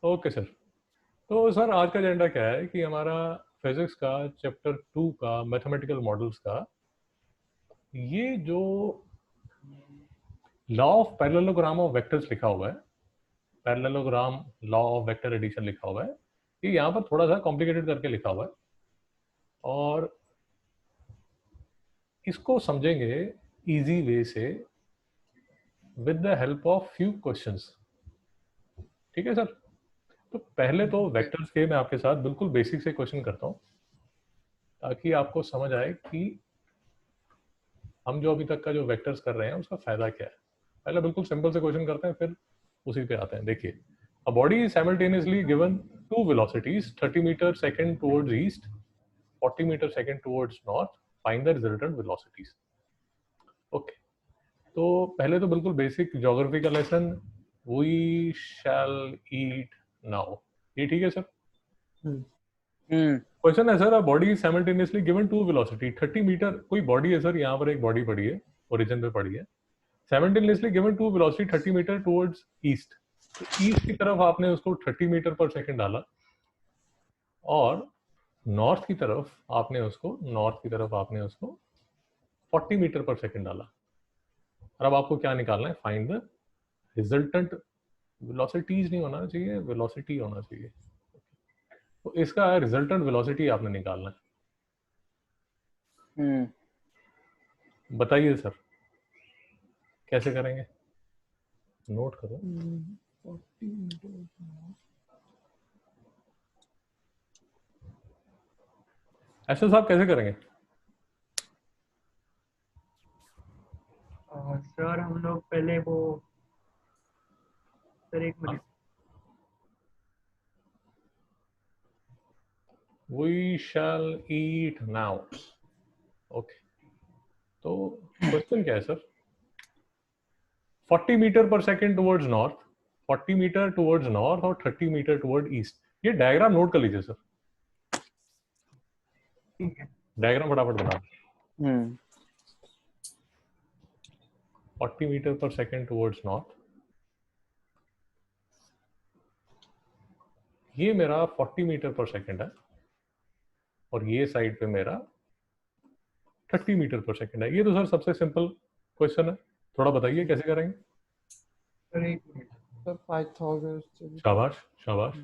Okay sir. तो sir आज का एजेंडा क्या है कि हमारा फिजिक्स का चैप्टर 2 का मैथमेटिकल मॉडल्स का ये जो law of parallelogram of vectors लिखा हुआ है, parallelogram law of vector addition लिखा हुआ है, ये यहाँ पर थोड़ा सा कॉम्प्लिकेटेड करके लिखा हुआ है और इसको समझेंगे इजी वे से with the help of few questions. ठीक है सर। तो पहले तो वेक्टर्स के मैं आपके साथ बिल्कुल बेसिक से क्वेश्चन करता हूँ ताकि आपको समझ आए कि हम जो अभी तक का जो वेक्टर्स कर रहे हैं उसका फायदा क्या है। पहले बिल्कुल सिंपल से क्वेश्चन करते हैं, फिर उसी पे आते हैं। देखिए, a body is simultaneously given two velocities 30 metre second towards east, 40 metre second towards north, find the resultant velocities. Okay, तो पहले तो बिल्कुल बेसिक ज्योग्राफी का लेसन, वी शैल ईट नाउ, ये ठीक है सर? क्वेश्चन है sir, a body is simultaneously given two velocity 30 metre, कोई बॉडी है सर, यहाँ पर एक बॉडी पड़ी है, ओरिजिन पे पड़ी है, simultaneously given two velocity 30 metre towards east. तो ईस्ट की तरफ आपने उसको 30 मीटर पर सेकंड डाला और नॉर्थ की तरफ आपने उसको 40 मीटर पर सेकंड डाला। और अब आपको क्या निकालना है? फाइंड द रिजल्टेंट वेलोसिटीज, नहीं होना चाहिए, वेलोसिटी होना चाहिए। तो इसका रिजल्टेंट वेलोसिटी आपने निकालना है। बताइए सर कैसे करेंगे? नोट करो। ऐसा साहब कैसे करेंगे? सर हम लोग पहले वो, सर एक minute, we shall eat now. Okay, तो क्वेश्चन क्या है sir? 40 metre per second towards north, 40 metre towards north और 30 मीटर टुवर्ड ईस्ट। ये डायग्राम नोट कर लीजिए सर, ठीक है। डायग्राम फटाफट बना। 40 metre per second towards north, ये मेरा 40 मीटर पर सेकंड है और ये साइड पे मेरा 30 मीटर पर सेकंड है। ये तो सर सबसे सिंपल क्वेश्चन है, थोड़ा बताइए कैसे करेंगे? सर एक मिनट, सर पाइथागोरस। शाबाश शाबाश।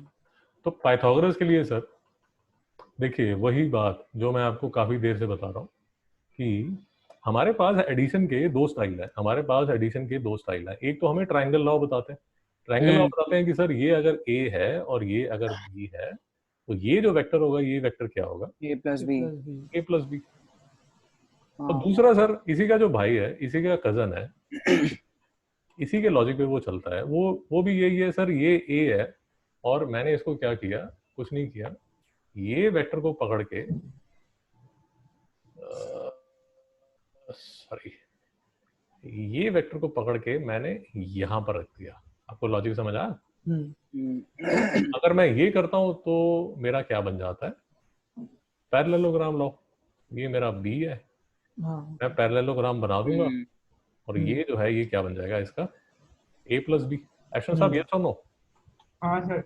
तो पाइथागोरस के लिए सर देखिए वही बात जो मैं आपको काफी देर से बता रहा हूँ कि हमारे पास एडिशन के दो स्टाइल है, एक तो हमें ट्रायंगल लॉ बताते हैं, कि सर ये अगर ए है और ये अगर बी है तो ये जो वेक्टर होगा, ये वेक्टर क्या होगा? ए प्लस बी। ए प्लस बी। और दूसरा सर इसी का जो भाई है, इसी का कजन है, इसी के लॉजिक पे वो चलता है, वो भी यही है सर, ये ए है और मैंने इसको क्या किया, कुछ नहीं किया, ये वेक्टर को पकड़ के सॉरी ये वेक्टर को पकड़ के मैंने यहां पर रख दिया। आपको लॉजिक समझ आया? अगर मैं ये करता हूं तो मेरा क्या बन जाता है? Parallelogram law. ये मेरा बी है, मैं पैरेललोग्राम बना दूंगा और ये जो है ये क्या बन जाएगा इसका? ए प्लस बी। एक्शन साहब यस और नो? हाँ सर।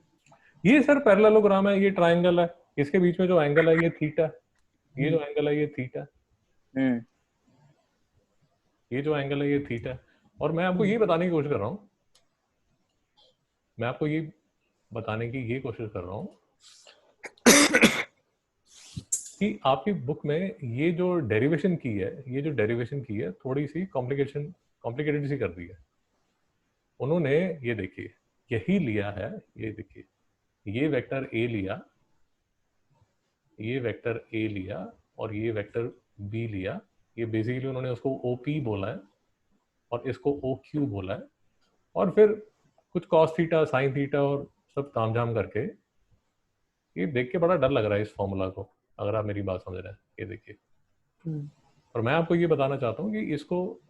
ये सर पैरेललोग्राम है, ये ट्राइंगल है, इसके बीच में जो एंगल है ये थीटा, ये जो एंगल है ये थीटा, ये जो एंगल है ये थीटा। और मैं आपको ये बताने की कोशिश कर रहा हूँ, कि आपकी बुक में ये जो डेरिवेशन की है थोड़ी सी कॉम्प्लिकेटेड सी कर दी है उन्होंने। ये देखिए यही लिया है, ये देखिए ये वेक्टर ए लिया, ये वेक्टर ए लिया और ये वेक्टर बी लिया। ये बेसिकली उन्होंने उसको ओ पी बोला है और इसको ओ क्यू बोला है और फिर कुछ कॉस थीटा साइन थीटा और सब तामझाम करके, ये देख के बड़ा डर लग रहा है इस फॉर्मूला को, अगर आप मेरी बात समझ रहे हैं। ये देखिए, और मैं आपको ये बताना चाहता हूँ कि इसको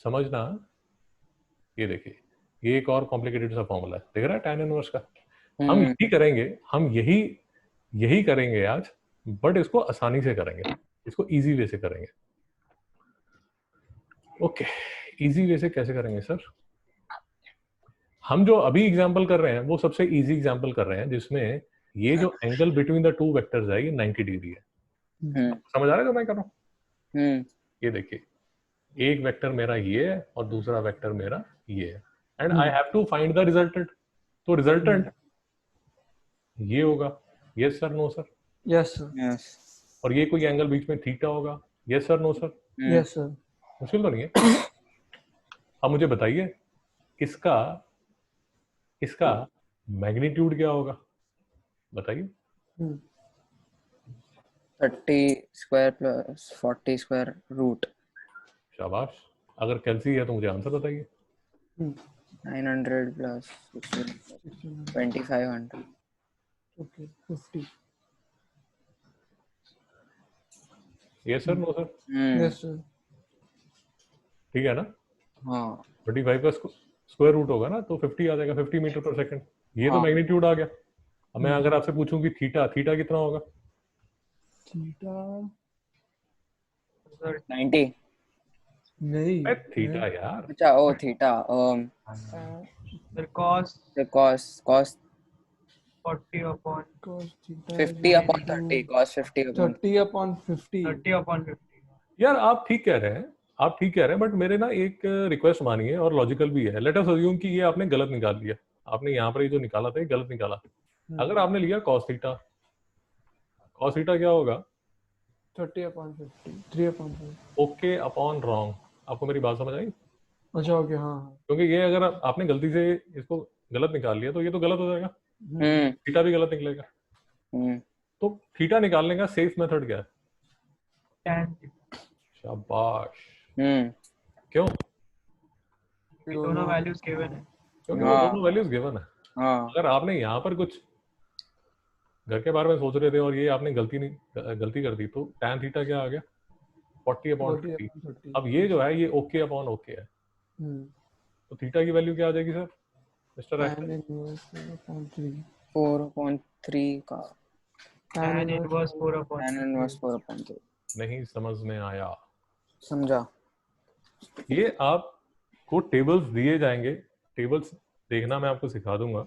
समझना। ये देखिए ये एक और कॉम्प्लिकेटेड सा फॉर्मूला है, देख रहा है tan इनवर्स का। हम यही करेंगे आज, बट इसको आसानी से करेंगे, इसको इजी वे से करेंगे। ओके, इजी वे से कैसे करेंगे सर? हम जो अभी एग्जांपल कर रहे हैं वो सबसे इजी एग्जांपल कर रहे हैं जिसमें ये जो angle between the two vectors है ये 90 डिग्री है। समझ आ रहा है जो मैं कर रहा हूँ? ये देखिए एक वेक्टर मेरा ये है और दूसरा वेक्टर मेरा ये है and I have to find the resultant. तो रिजल्टेंट ये होगा। Yes sir no sir? Yes, sir. Yes. और ये कोई एंगल बीच में थीटा होगा। Yes sir no sir? Yes, sir. मुश्किल तो नहीं है। अब मुझे बताइए इसका मैग्नीट्यूड क्या होगा बताइए। 30 square plus 40 square root. शाबाश। अगर कैलसी है तो मुझे आंसर बताइए। 900 plus 16 plus 2500. Okay, 50. Yes sir no sir? Yes, sir. ठीक है ना? हाँ 25 का स्क्वायर रूट होगा ना तो 50 आ जाएगा, 50 मीटर पर सेकंड। ये तो हाँ। मैग्नीट्यूड आ गया। अब मैं अगर आपसे पूछूं कि थीटा कितना होगा? Theta. सर 90. नहीं. थीटा यार। अच्छा ओ theta sir cos the cos 40 upon Cos theta. 50 upon 30 cos 50 upon 30 upon 50. 30 upon 50. यार आप ठीक कह रहे हैं बट मेरे ना एक रिक्वेस्ट मानिए और लॉजिकल भी है। लेट अस अज्यूम कि ये आपने गलत निकाल लिया। आपने यहाँ पर ये जो निकाला था ये गलत निकाला। अगर आपने लिया cos थीटा क्या होगा? 30 upon 50. 3 upon 5. Okay upon wrong. आपको मेरी बात समझ आई? अच्छा ओके हाँ हाँ. क्योंकि ये अगर आपने गलती से इसको गलत निकाल लिया तो ये तो गलत हो जाएगा। थीटा भी गलत निकलेगा। तो थीटा निकालने का सेफ मेथड क्या है? tan शाबाश। क्यों? दोनों वैल्यूज गिवन है। क्योंकि वो दोनों वैल्यूज गिवन है। हाँ अगर आपने यहाँ पर कुछ घर के बारे में सोच रहे थे और ये आपने गलती कर दी तो tan थीटा क्या आ गया? 40 अपॉन 50। अब ये जो है ये ओके अपॉन ओके है। तो थीटा की वैल्यू क्या आ जाएगी सर मिस्टर एक्टर? 4/3 का tan inverse 4 upon tan inverse 4/3. नहीं समझ में आया? समझा? ये आपको टेबल्स दिए जाएंगे, टेबल्स देखना मैं आपको सिखा दूंगा।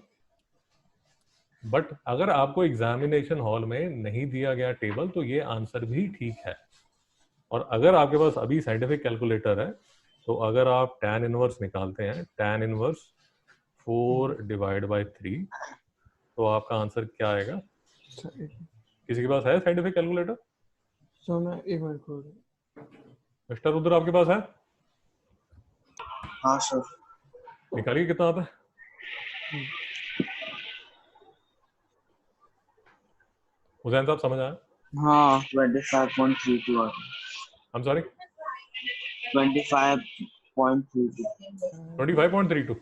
बट अगर आपको एग्जामिनेशन हॉल में नहीं दिया गया टेबल तो ये आंसर भी ठीक है। और अगर आपके पास अभी साइंटिफिक कैलकुलेटर है तो अगर आप tan इनवर्स निकालते हैं, tan इनवर्स 4/3 तो आपका आंसर क्या आएगा? किसी के पास है साइंटिफिक कैलकुलेटर? So मैं एक मिनट खोल. मिस्टर रुद्र आपके पास है? हाँ सर. निकालिए कितना आता है। हुसैन साहब समझ आया? हाँ 25.32 आ I'm sorry? 25.32. 25.32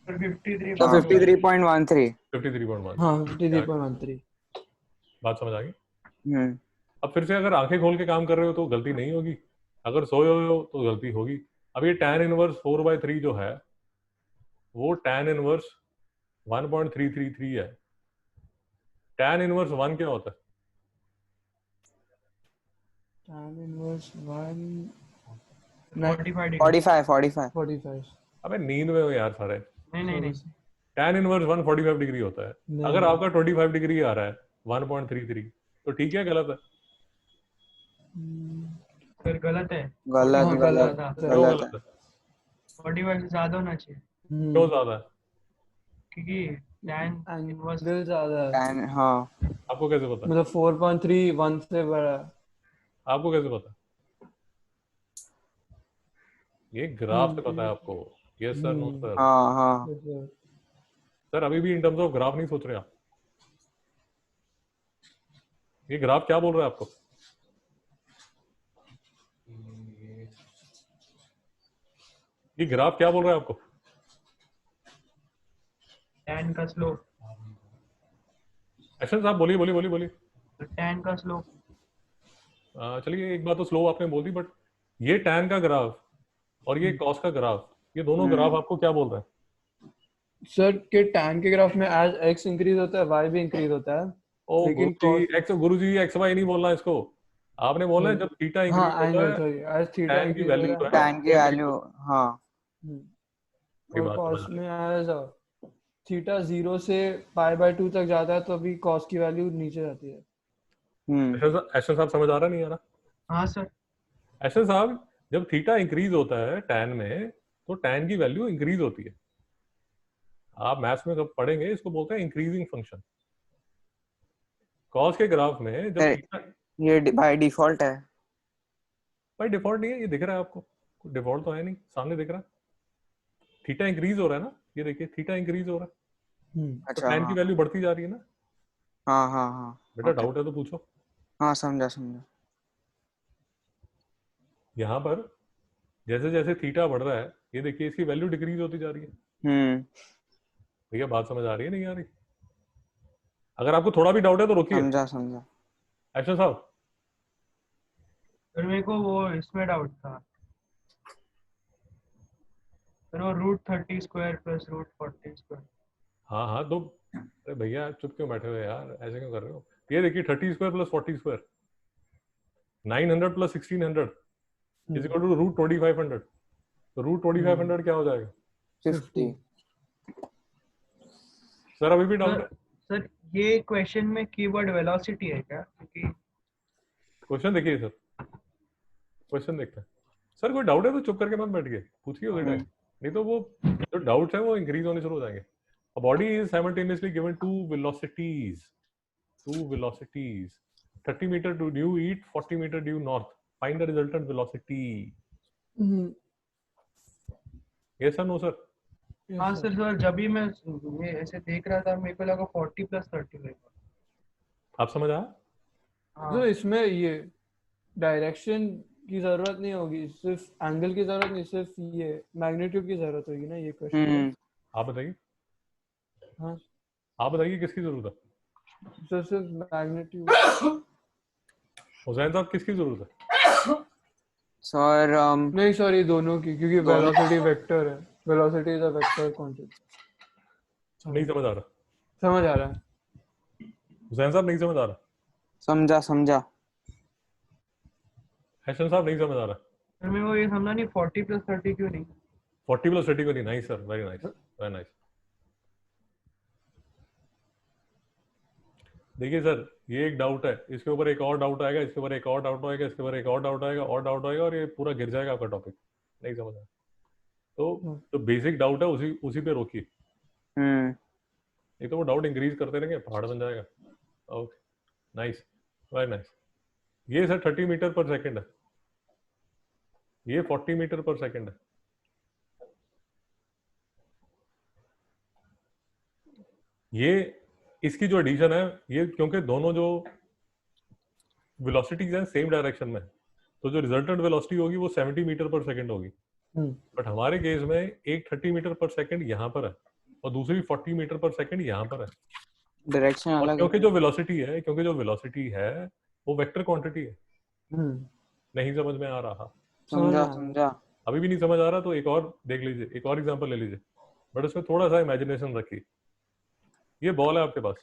सर 53 तो 53.13. 53.1। हाँ 53.13. बात समझ आ गई? अब फिर से अगर आंखें खोल के काम कर रहे हो तो गलती नहीं होगी, अगर सोए हुए हो तो गलती होगी। अब ये tan इनवर्स 4/3 जो है वो tan इनवर्स 1.333 है। tan इनवर्स 1 क्या होता है? Tan inverse 1 45.45. अबे नींद में हो यार सारे। नहीं tan इनवर्स 145 डिग्री होता है। नहीं। अगर आपका 25 डिग्री आ रहा है 1.33 तो ठीक है गलत है? सर गलत है। गलत हाँ, गलत क्यों गलत गलत है? 45 से ज्यादा होना चाहिए क्यों ज्यादा है? क्योंकि tan inverse एंगल ज्यादा है. है. हाँ आपको कैसे पता? मतलब 4.3 1 से बड़ा. आपको कैसे पता? ये ग्राफ से पता है आपको? Yes sir no sir? हाँ हाँ. सर अभी भी इन टर्म्स ऑफ ग्राफ नहीं सोच रहे आप? ये ग्राफ क्या बोल रहा है आपको? ये ग्राफ क्या बोल रहा है आपको? tan का स्लोप एक्शन साहब बोलिए। tan का स्लोप चलिए एक बात तो स्लो आपने बोल दी, बट ये tan का ग्राफ और ये cos का ग्राफ, ये दोनों ग्राफ आपको क्या बोल रहे हैं? सर के tan के ग्राफ में एज x इंक्रीज होता है y भी इंक्रीज होता है. ओ लेकिन गुरुजी एक्स वाई नहीं बोलना इसको, आपने बोलना है जब थीटा हाँ इंक्रीज होता एंगल है सॉरी एज थीटा tan की वैल्यू tan की वैल्यू. हाँ ये और बात cos समझ में एज थीटा 0 से π/2 तक जाता है तो अभी cos की वैल्यू नीचे जाती है। एशन साहब समझ आ रहा नहीं आ रहा? हाँ सर। एशन साहब, जब थीटा इंक्रीज होता है टैन में तो टैन की वैल्यू इंक्रीज होती है। आप मैथ्स में कब पढ़ेंगे, इसको बोलते हैं इंक्रीजिंग फंक्शन। कॉस के ग्राफ में जब थीटा, ये बाय डिफॉल्ट है। भाई डिफॉल्ट नहीं है, ये दिख रहा है आपको, डिफॉल्ट तो है नहीं, सामने दिख रहा है। थीटा इंक्रीज हो रहा है ना, ये देखिए थीटा इंक्रीज हो रहा है, तो अच्छा टैन की हाँ वैल्यू बढ़ती जा रही है ना। हाँ हाँ हाँ बेटा okay, डाउट है तो पूछो। हाँ समझा समझा। यहाँ पर जैसे जैसे थीटा बढ़ रहा है, ये देखिए इसकी वैल्यू डिक्रीज होती जा रही है। भैया बात समझ आ रही है नहीं आ रही? अगर आपको थोड़ा भी डाउट है तो रोकिए। समझा समझा। अच्छा साहब, फिर मेरे को वो इसमें डाउट था, फिर वो √30² प्लस √40²। हाँ हाँ तो अरे भैया चुप क्यों बैठे हुए यार, ऐसे क्यों कर रहे हो? ये देखिए 30² plus 40², 900 plus 1600 is equal to √2500। तो √2500 क्या हो जाएगा? 50। सर अभी भी डाउट है? सर ये क्वेश्चन में कीवर्ड वेलोसिटी है क्या? क्योंकि क्वेश्चन देखिए सर, क्वेश्चन देखते हैं। सर कोई डाउट है तो चुप करके मत बैठिए, पूछिए उसी टाइम, नहीं तो वो जो डाउट्स हैं वो इंक्रीज होने शुरू हो जाएंगे। A body is simultaneously given two velocities, 30 meter to due east, 40 meter due north. Find the resultant velocity. Yes or no sir? हाँ सर, जब भी मैं ये ऐसे देख रहा था मेरे को लगा 40 + 30 होगा। आप समझ आया? हाँ तो इसमें ये डायरेक्शन की जरूरत नहीं होगी, सिर्फ एंगल की जरूरत नहीं, सिर्फ ये मैग्नीट्यूड की जरूरत होगी ना, ये क्वेश्चन। आप बताइए, हाँ आप बताइए किसकी जरूरत है? सर सिर्फ मैग्नीट्यूड। हुसैन साहब किसकी जरूरत है? सर नहीं सॉरी, दोनों की, क्योंकि वेलोसिटी वेक्टर है, velocity is a vector quantity. नहीं समझ आ रहा? समझ आ रहा है? हुसैन साहब नहीं समझ आ रहा? समझा समझा। हैशन साहब नहीं समझ आ रहा? फिर मेरे को ये समझा नहीं 40 + 30 क्यों नहीं। 40 प्लस 30 को नहीं, nice sir, very nice, very nice. देखिए सर, ये एक डाउट है, इसके ऊपर एक और डाउट आएगा, इसके ऊपर एक और डाउट आएगा, इसके ऊपर एक और डाउट आएगा, और डाउट आएगा, और ये पूरा गिर जाएगा आपका टॉपिक। नहीं समझ आया तो जो बेसिक डाउट है उसी उसी पे रोकिए, नहीं तो वो डाउट इंक्रीज करते रहेंगे, पहाड़ बन जाएगा। Okay, nice, very nice. ये सर 30 मीटर पर सेकंड है, ये 40 मीटर पर सेकंड है। ये इसकी जो एडिशन है, ये क्योंकि दोनों जो वेलोसिटीज हैं सेम डायरेक्शन में, तो जो रिजल्टेंट वेलोसिटी होगी वो 70 मीटर पर सेकंड होगी। बट हमारे केस में एक 30 मीटर पर सेकंड यहाँ पर है और दूसरी 40 मीटर पर सेकंड यहाँ पर है। डायरेक्शन और अलग क्योंकि जो वेलोसिटी है वो वेक्टर क्वांटिटी है। नहीं समझ में आ रहा? समझा समझा। अभी भी नहीं समझ आ रहा तो एक और देख लीजिए, एक और एग्जांपल ले लीजिए, बट उसमें थोड़ा सा इमेजिनेशन रखिए। ये बॉल है आपके पास,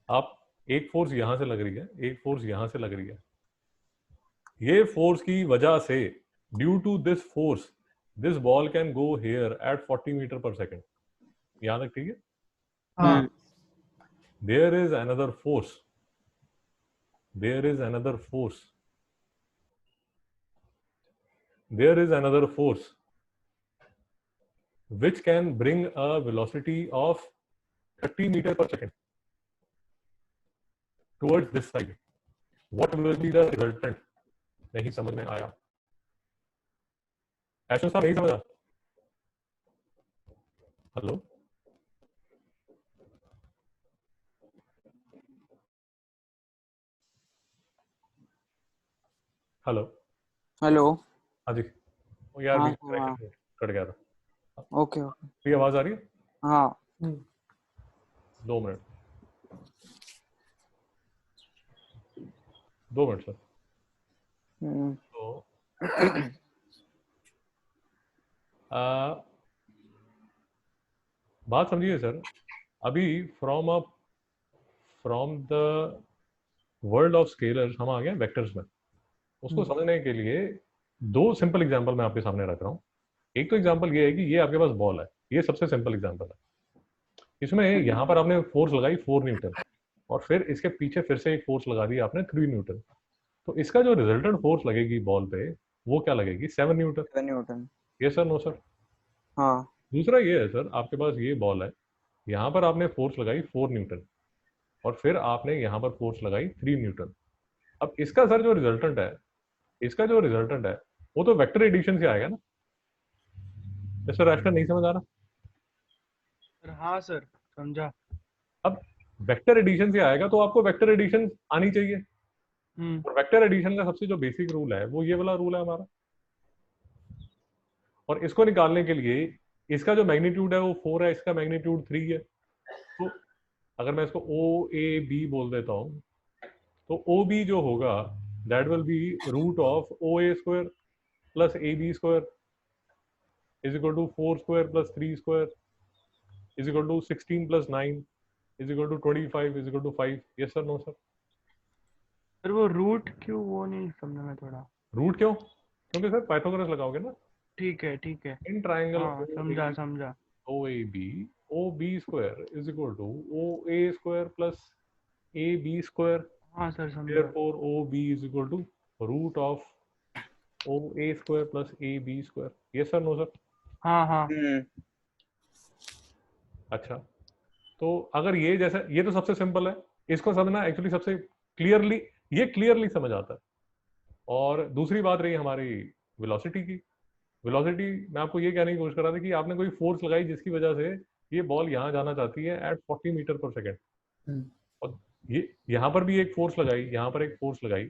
आप एक फोर्स यहां से लग रही है, एक फोर्स यहां से लग रही है। ये फोर्स की वजह से, due to this force, this ball can go here at 40 metre per second. यहां तक ठीक है? हाँ there is another force, there is another force, there is another force which can bring a velocity of 30 meter per second towards this side. What will be the resultant? नहीं समझ में आया? ऐशो साहब नहीं समझा? Hello, hello, hello. हाँ जी, वो यार हाँ बीच में हाँ कट गया था। Okay okay. ये आवाज आ रही है? हाँ 2 मिनट, 2 मिनट सर। तो बात समझिए सर, अभी from the world of scalars हम आ गए वेक्टर्स में। उसको समझने के लिए 2 सिंपल एग्जांपल मैं आपके सामने रख रहा हूँ। एक तो एग्जांपल ये है कि ये आपके पास बॉल है, ये सबसे सिंपल एग्जांपल है। इसमें यहाँ पर आपने फोर्स लगाई 4 न्यूटन और फिर इसके पीछे फिर से एक फोर्स लगा दी आपने 3 न्यूटन, तो इसका जो रिजल्टेंट फोर्स लगेगी बॉल पे वो क्या लगेगी? 7 न्यूटन। 7 न्यूटन। ये सर, नो सर। हाँ। दूसरा ये है सर, आपके पास ये बॉल है, यहाँ पर आपने फोर्स लगाई 4 न्यूटन और फिर आपने यहाँ पर फोर्स लगाई 3 न्यूटन। अब इसका सर जो रिजल्टेंट है, इसका जो रिजल्टेंट है वो तो वेक्टर एडिशन से आएगा ना। सर राष्ट्र नहीं समझ आ रहा? सर हाँ सर समझा। अब वेक्टर एडिशन से आएगा तो आपको वेक्टर एडिशन आनी चाहिए, और वेक्टर एडिशन का सबसे जो बेसिक रूल है वो ये वाला रूल है हमारा। और इसको निकालने के लिए इसका जो मैग्नीट्यूड है वो 4 है, इसका मैग्नीट्यूड 3 है। तो अगर मैं इसको ओ ए बी बोल देता हूँ तो ओ बी जो होगा that will be root of O A square plus A B square is equal to 4 square plus 3 square is equal to 16 plus 9 is equal to 25 is equal to 5। Yes sir, no sir? Sir वो root क्यों, वो नहीं समझा मैं थोड़ा। Root क्यों? क्योंकि sir Pythagoras लगाओगे ना ठीक है ठीक है। इन ट्राइंगल हाँ समझा समझा। O A B square is equal to O A square plus A B square. हाँ सर समझा। Therefore, OB is equal to root of OA square plus AB square. Yes sir, no sir? हाँ हाँ। अच्छा, तो अगर ये जैसा, ये तो सबसे सिंपल है, इसको समझना एक्चुअली सबसे क्लियरली, ये क्लियरली समझ आता है। और दूसरी बात रही हमारी वेलोसिटी की। वेलोसिटी मैं आपको ये कहने की कोशिश कर रहा था कि आपने कोई फोर्स लगाई जिसकी वजह से ये बॉल यहाँ जाना चाहती है एट 40 मीटर पर सेकेंड, और ये यहाँ पर भी एक फोर्स लगाई, यहाँ पर एक फोर्स लगाई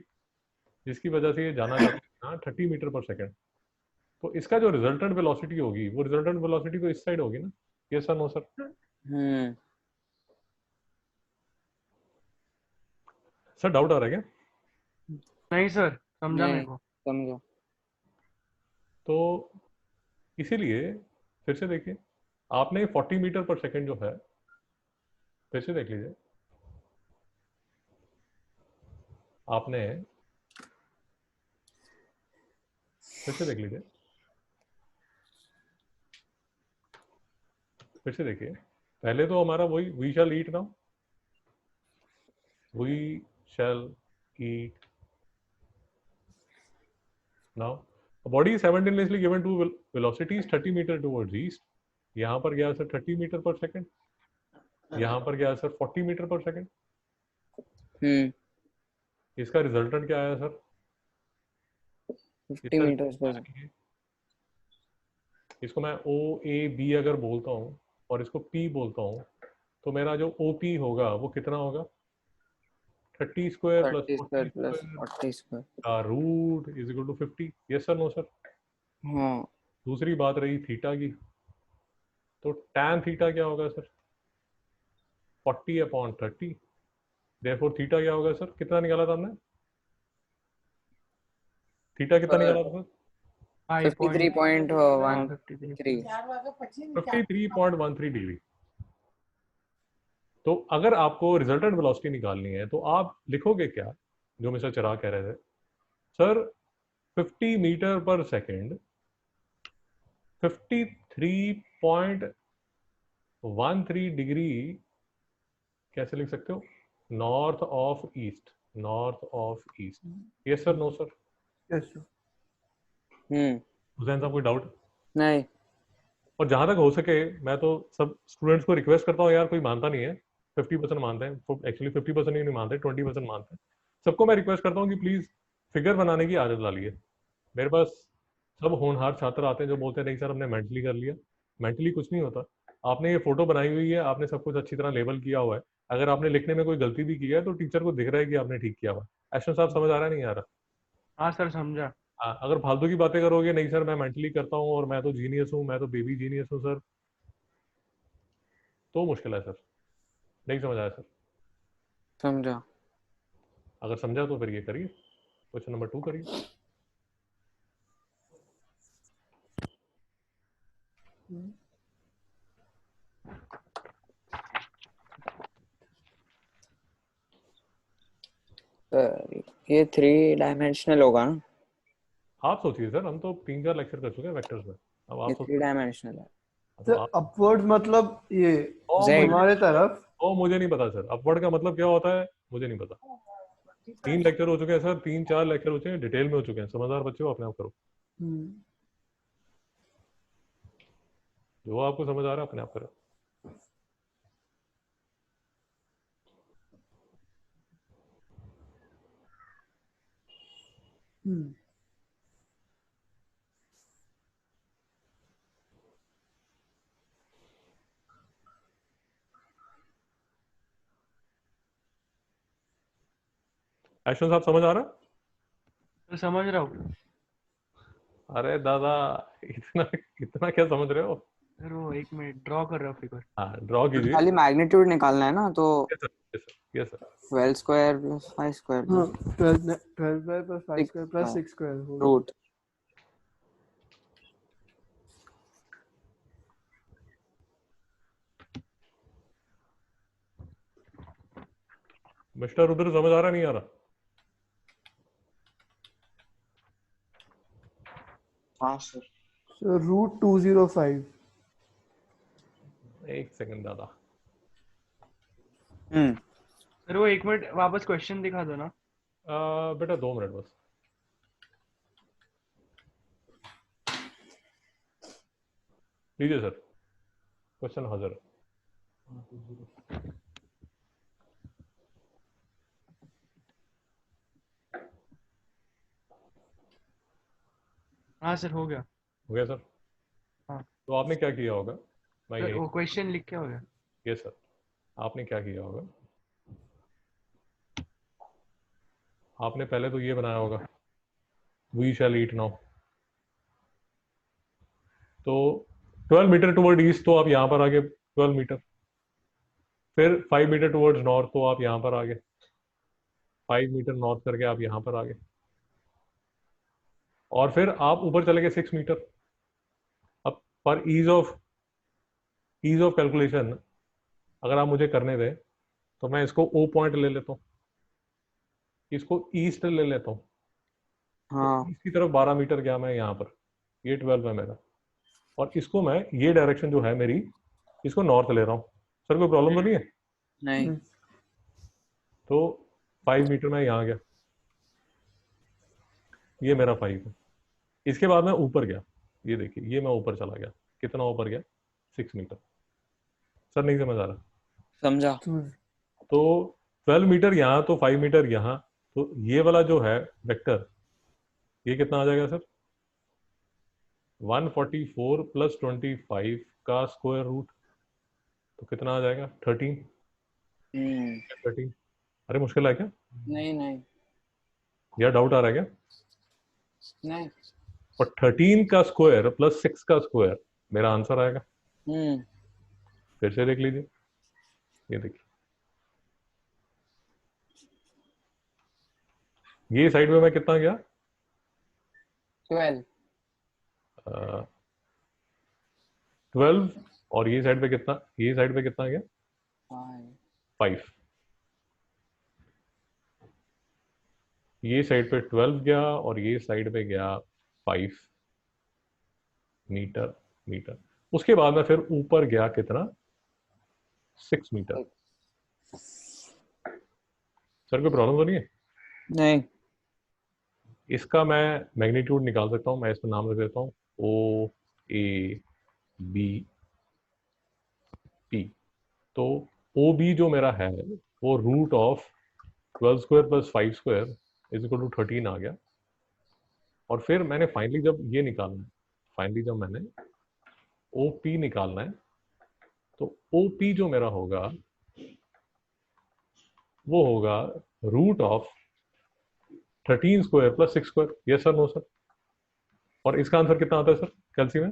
जिसकी वजह से ये जाना चाहती है 30 मीटर पर सेकेंड। तो इसका जो रिजल्टेंट वेलोसिटी होगी वो रिजल्टेंट वेलोसिटी तो इस साइड होगी ना। Yes sir, no sir? Sir doubt आ रहा है क्या? नहीं सर समझा मेरे को। समझा। तो इसीलिए फिर से देखिए, आपने 40 मीटर पर सेकेंड जो है, फिर से देख लीजिए, आपने फिर से देख लीजिए, फिर से देखिए, पहले तो हमारा वही we shall eat now, we shall eat now. Body is simultaneously given two velocities 30 metre towards east. यहाँ पर गया सर 30 मीटर पर सेकेंड, यहाँ पर गया सर 40 मीटर पर सेकेंड। इसका रिजल्टेंट क्या आया सर? 50 metre per second. इसको मैं ओ ए बी अगर बोलता हूँ और इसको पी बोलता हूँ तो मेरा जो ओ पी होगा वो कितना होगा? 30 स्क्वायर प्लस 40 स्क्वायर का root is equal to 50। Yes sir, no sir? हाँ। दूसरी बात रही थीटा की, तो tan थीटा क्या होगा सर? 40/30। देयरफॉर थीटा क्या होगा सर? कितना निकाला था हमने? थीटा कितना निकाला था सर? 53.13 53.13 डिग्री। तो अगर आपको रिजल्टेंट वेलोसिटी निकालनी है तो आप लिखोगे क्या, जो मिस्टर चिराग कह रहे थे sir? 50 metre per second 53.13 degree कैसे लिख सकते हो? North of east, north of east. Yes sir, no sir? Yes sir. Hussain साहब कोई डाउट? नहीं। और जहां तक हो सके मैं तो सब स्टूडेंट्स को रिक्वेस्ट करता हूँ यार, कोई मानता नहीं है, 50% मानते हैं, एक्चुअली 50% ही नहीं मानते, 20% मानते हैं। सबको मैं रिक्वेस्ट करता हूँ कि प्लीज फिगर बनाने की आदत डालिए। मेरे पास सब होनहार छात्र आते हैं जो बोलते हैं नहीं सर हमने मेंटली कर लिया। मेंटली कुछ नहीं होता। आपने ये फोटो बनाई हुई है, आपने सब कुछ अच्छी तरह लेबल किया हुआ है, अगर आपने लिखने में कोई गलती भी की है तो टीचर को दिख रहा है कि आपने ठीक किया हुआ है। ऐसा साहब समझ आ रहा है नहीं आ रहा? हाँ सर समझा। अगर फालतू की बातें करोगे नहीं सर मैं मेंटली करता हूँ और मैं तो जीनियस हूँ, मैं तो बेबी जीनियस हूँ सर, तो मुश्किल है सर। नहीं समझ आया सर? समझा। अगर समझा तो फिर ये करिए, क्वेश्चन नंबर 2 करिए। ये 3 डायमेंशनल होगा ना? आप सोचिए सर, हम तो 3-4 लेक्चर कर चुके हैं वेक्टर्स में, अब आप 3 डायमेंशनल है। तो आप अपवर्ड मतलब ये Z. हमारे तरफ। मुझे नहीं पता सर, अपवर्ड का मतलब क्या होता है मुझे नहीं पता। 3 लेक्चर हो चुके हैं सर, 3-4 लेक्चर हो चुके हैं, डिटेल में हो चुके हैं। समझदार बच्चे हो, अपने आप करो, जो आपको समझ आ रहा है अपने आप करो। ऐश्वर्य साहब समझ आ रहा है? तो समझ रहा हूँ अरे दादा, इतना इतना क्या समझ रहे हो? सर। वो एक मिनट ड्रॉ कर रहा हूँ फिगर। हाँ, ड्रॉ कीजिए। खाली मैग्नीट्यूड निकालना है ना, तो yes sir, yes sir, yes sir. 12 square plus 5 square हाँ 12 square plus 5 Six, square plus हाँ। 6 स्क्वायर होगा। रूट। मिस्टर उधर समझ आ रहा नहीं आ रहा? हाँ सर। So root 205। एक सेकंड दादा। सर वो एक मिनट वापस क्वेश्चन दिखा दो ना। बेटा 2 मिनट बस। लीजिए सर, क्वेश्चन हाजिर है। हाँ सर हो गया। हो गया सर? हाँ तो आपने क्या किया होगा, मैं सर यही। वो क्वेश्चन लिख के हो गया। यस सर, आपने क्या किया होगा, आपने पहले तो ये बनाया होगा, वी शैल ईट नाउ। तो 12 मीटर टुवर्ड ईस्ट तो आप यहाँ पर आगे 12 मीटर, फिर 5 मीटर टुवर्ड्स नॉर्थ तो आप यहाँ पर आगे 5 मीटर नॉर्थ करके आप यहाँ पर आगे, और फिर आप ऊपर चले गए 6 मीटर। अब पर ईज ऑफ कैलकुलेशन अगर आप मुझे करने दें तो मैं इसको ओ पॉइंट ले लेता हूँ, इसको ईस्ट ले लेता हूँ। तो हाँ ईस्ट की तरफ 12 मीटर गया मैं यहाँ पर, ये 12 है मेरा, और इसको मैं ये डायरेक्शन जो है मेरी, इसको नॉर्थ ले रहा हूँ। सर कोई प्रॉब्लम तो नहीं है? नहीं। तो 5 मीटर में यहाँ गया, ये मेरा 5 है। इसके बाद मैं ऊपर गया, ये देखिए ये मैं ऊपर चला गया, कितना ऊपर गया, 6 मीटर। सर नहीं समझ आ रहा? समझा। तो 12 मीटर यहाँ तो 5 मीटर यहाँ, तो ये वाला जो है वेक्टर, ये कितना आ जाएगा सर? 144 प्लस 25 का स्क्वायर रूट, तो कितना आ जाएगा? 13। 13। अरे मुश्किल है क्या, नहीं नहीं या डाउट आ रहा है क्या? नहीं। और 13 का स्क्वायर प्लस 6 का स्क्वायर मेरा आंसर आएगा। फिर से देख लीजिए, ये देखिए, ये साइड में मैं कितना गया? 12। 12, और ये साइड पे कितना, ये साइड पे कितना गया? 5। ये साइड पे 12 गया और ये साइड पे गया 5 मीटर मीटर। उसके बाद में फिर ऊपर गया कितना? 6 मीटर। सर कोई प्रॉब्लम तो नहीं है? नहीं। इसका मैं मैग्नीट्यूड निकाल सकता हूँ, मैं इसका नाम रख देता हूँ ओ ए बी पी। तो ओ बी जो मेरा है वो root of 12 square plus 5 square is equal to 13 आ गया। और फिर मैंने फाइनली जब ये निकालना है, फाइनली जब मैंने ओ पी निकालना है, तो ओ पी जो मेरा होगा वो होगा root of 13 square plus 6 square. Yes sir, no sir? और इसका आंसर कितना आता है सर कैलसी में?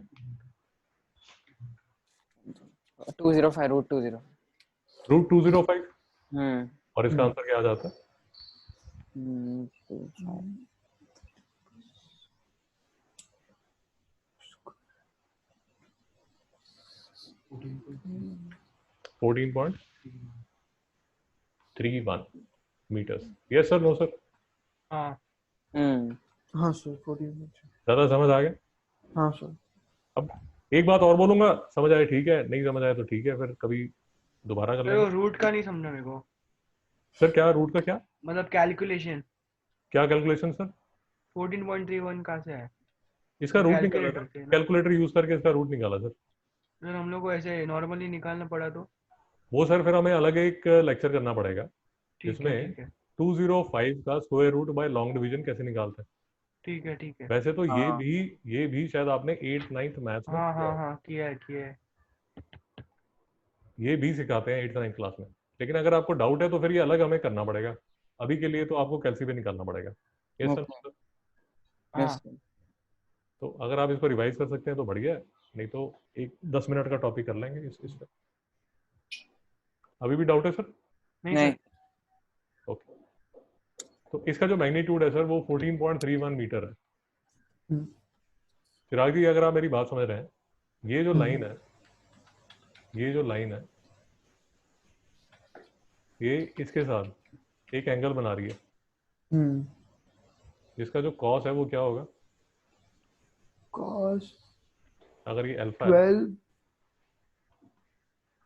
205 रूट 20। रूट 205। हम्म। और इसका आंसर क्या आ जाता है? 14.31 metres. Yes sir, no sir? हाँ हाँ सर 14 मिनट। ज़्यादा समझ आ गया? हाँ सर। अब एक बात और बोलूंगा, समझ आए ठीक है, नहीं समझ आए तो ठीक है, फिर कभी दोबारा कर तो लेंगे। रूट का नहीं समझा मेरे को, सर क्या रूट का क्या मतलब कैलकुलेशन क्या कैलकुलेशन सर? 14.31 कहाँ से है? इसका वो रूट निकाला था, कैलकुलेटर से ना, कैलकुलेटर यूज करके इसका रूट निकाला सर। अगर हम लोग को ऐसे नॉर्मली निकालना पड़ा तो? वो सर फिर हमें अलग एक लेक्चर करना पड़ेगा, ठीक है जिसमें ठीक है 205 का square root by long division कैसे निकालते हैं। ठीक है ठीक है। वैसे तो हाँ ये भी शायद आपने 8th 9th मैथ्स में हाँ किया हाँ हो। हाँ, किया है किया है। ये भी सिखाते हैं 8th 9th क्लास में। लेकिन अगर आपको डाउट है तो फिर ये अलग हमें करना पड़ेगा। अभी के लिए तो आपको कैलसी पे निकालना पड़ेगा। ये सर ओके मतलब, हाँ यस तो अगर आप इसको रिवाइज कर सकते हैं तो बढ़िया है, नहीं तो एक 10 मिनट का टॉपिक कर लेंगे इस पे। अभी भी डाउट है सर? नहीं नहीं सर। ओके। तो इसका जो मैग्नीट्यूड है सर वो 14.31 मीटर है। हम्म, चिराग जी अगर आप मेरी बात समझ रहे हैं, ये जो हम्म, लाइन है, ये जो लाइन है, ये इसके साथ एक एंगल बना रही है, हम्म, जिसका जो कॉस है वो क्या होगा? cos अगर ये अल्फा है 12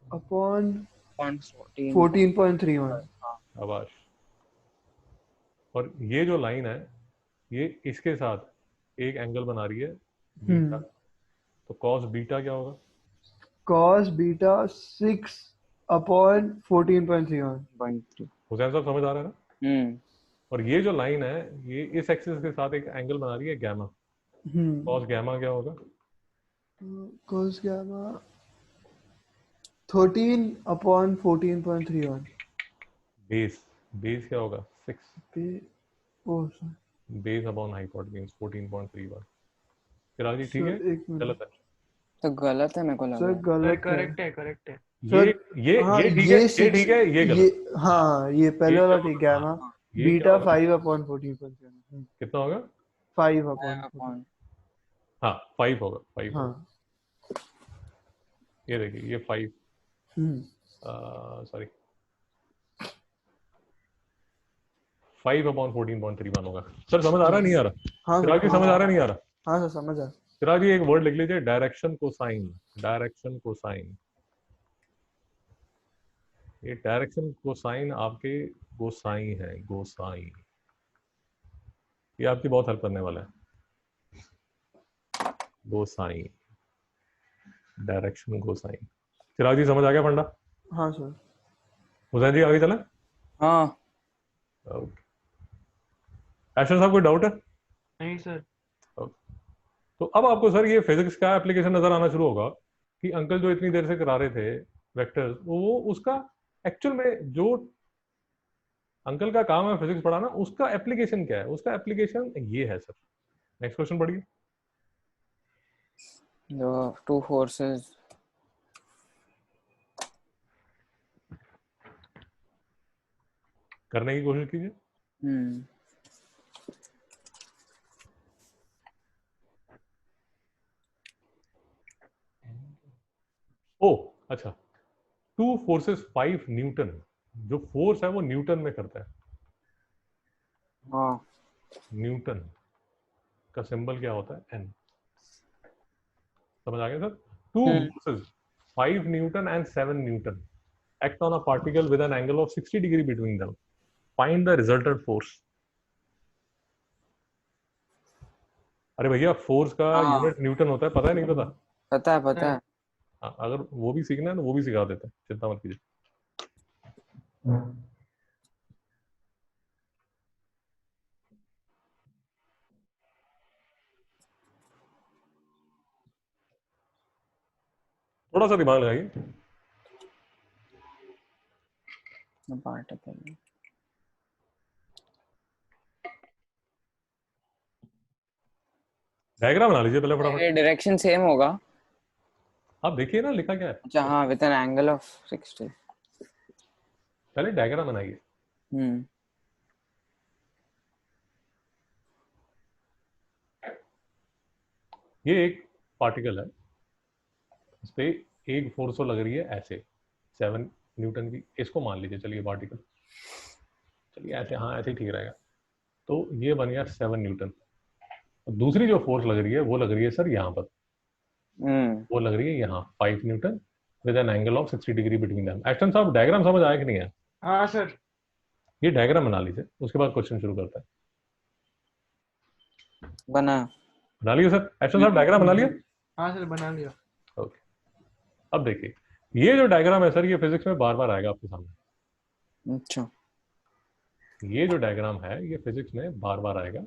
upon 14 14.31. आवाश, और ये जो लाइन है ये इसके साथ एक एंगल बना रही है बीटा, हम्म, तो कॉस बीटा क्या होगा? cos beta 6 upon 14.31. 1.3 हुसैन साहब समझ आ रहा है ना? हम्म और ये जो लाइन है ये इस एक्सिस के साथ एक एंगल बना रही है गैमा, हम्म, कॉस गैमा क्या होगा? cos gamma 13 upon 14.31. Base, base क्या होगा? 6, Be- oh sorry. Base upon hypotenuse 14.31। चिराग जी ठीक है, सर एक मिनट, गलत है? तो गलत है मेरे को लग सर रहा है। सर गलत है करेक्ट है करेक्ट है। ये सर। हाँ ये ठीक है, ये ये 6, ठीक है, ये ये गलत हाँ ये है। ये पहले वाला क्या ठीक है होगा? ना। हाँ, ये क्या बीटा होगा? 5 upon 14.31. कितना होगा? 5 upon 14. अपॉन हाँ 5 होगा, 5 होगा। हाँ ये देखिए ये 5, हम्म, सॉरी 5 अपॉन 14.31 होगा। सर समझ आ रहा है, नहीं आ रहा? हाँ चिराग सर जी समझ आ रहा है, नहीं आ रहा? हाँ सर समझ आ। चिराग जी एक वर्ड लिख लीजिए, डायरेक्शन कोसाइन। डायरेक्शन कोसाइन, ये डायरेक्शन कोसाइन आपके गोसाई है, गोसाई। ये आपकी बहुत हेल्प करने वाला है, गोसाई, डायरेक्शन गोसाइन। चिराग जी समझ आ गया फंडा? हाँ सर। हुसैन जी आगे चले? हाँ ओके। ऐशर साहब कोई डाउट है? नहीं सर। Okay. तो अब आपको सर ये फिजिक्स का एप्लीकेशन नजर आना शुरू होगा कि अंकल जो इतनी देर से करा रहे थे वेक्टर्स, वो उसका एक्चुअल में जो अंकल का काम है फिजिक्स पढ़ाना, उसका एप्लीकेशन क्या है? उसका एप्लीकेशन ये है सर। नेक्स्ट क्वेश्चन पढ़िए। the two forces करने की कोशिश कीजिए। हम्म ओ अच्छा, टू फोर्सेस 5 न्यूटन, जो फोर्स है वो न्यूटन में करता है। हाँ न्यूटन का सिंबल क्या होता है? एन। समझ आ गया sir? Two hmm forces 5 newton and 7 newton act on a particle with an angle of 60 degree between them. Find the resultant force. अरे भैया फोर्स का हाँ यूनिट न्यूटन होता है, पता है नहीं पता? पता है पता है। हाँ, अगर वो भी सीखना है तो वो भी सिखा देते हैं, चिंता मत कीजिए। थोड़ा सा दिमाग लगाइए। पार्टिकल डायग्राम बना लीजिए पहले फटाफट। ये डायरेक्शन सेम होगा। आप देखिए ना लिखा क्या है, अच्छा हाँ विद एन एंगल ऑफ 60। पहले डायग्राम बनाइए। हम्म ये एक पार्टिकल है, इस पे एक फोर्स तो लग रही है ऐसे 7 न्यूटन की, इसको मान लीजिए चलिए पार्टिकल, चलिए ऐसे, हाँ ऐसे ही ठीक रहेगा। तो ये बन गया 7 न्यूटन। और दूसरी जो फोर्स लग रही है वो लग रही है सर यहाँ पर, वो लग रही है यहाँ 5 Newton with an angle of 60 degree between them. Aston साहब डायग्राम समझ आया कि नहीं है? हाँ सर। ये डायग्राम बना लीजिए, उसके बाद क्वेश्चन शुरू करते हैं। बना लिया सर? एस्टन साहब डायग्राम बना लिया? हाँ सर बना लिया। ओके, अब देखिए ये जो डायग्राम है सर, ये फिजिक्स में बार बार आएगा आपके सामने। अच्छा, ये जो डायग्राम है ये फिजिक्स में बार बार आएगा,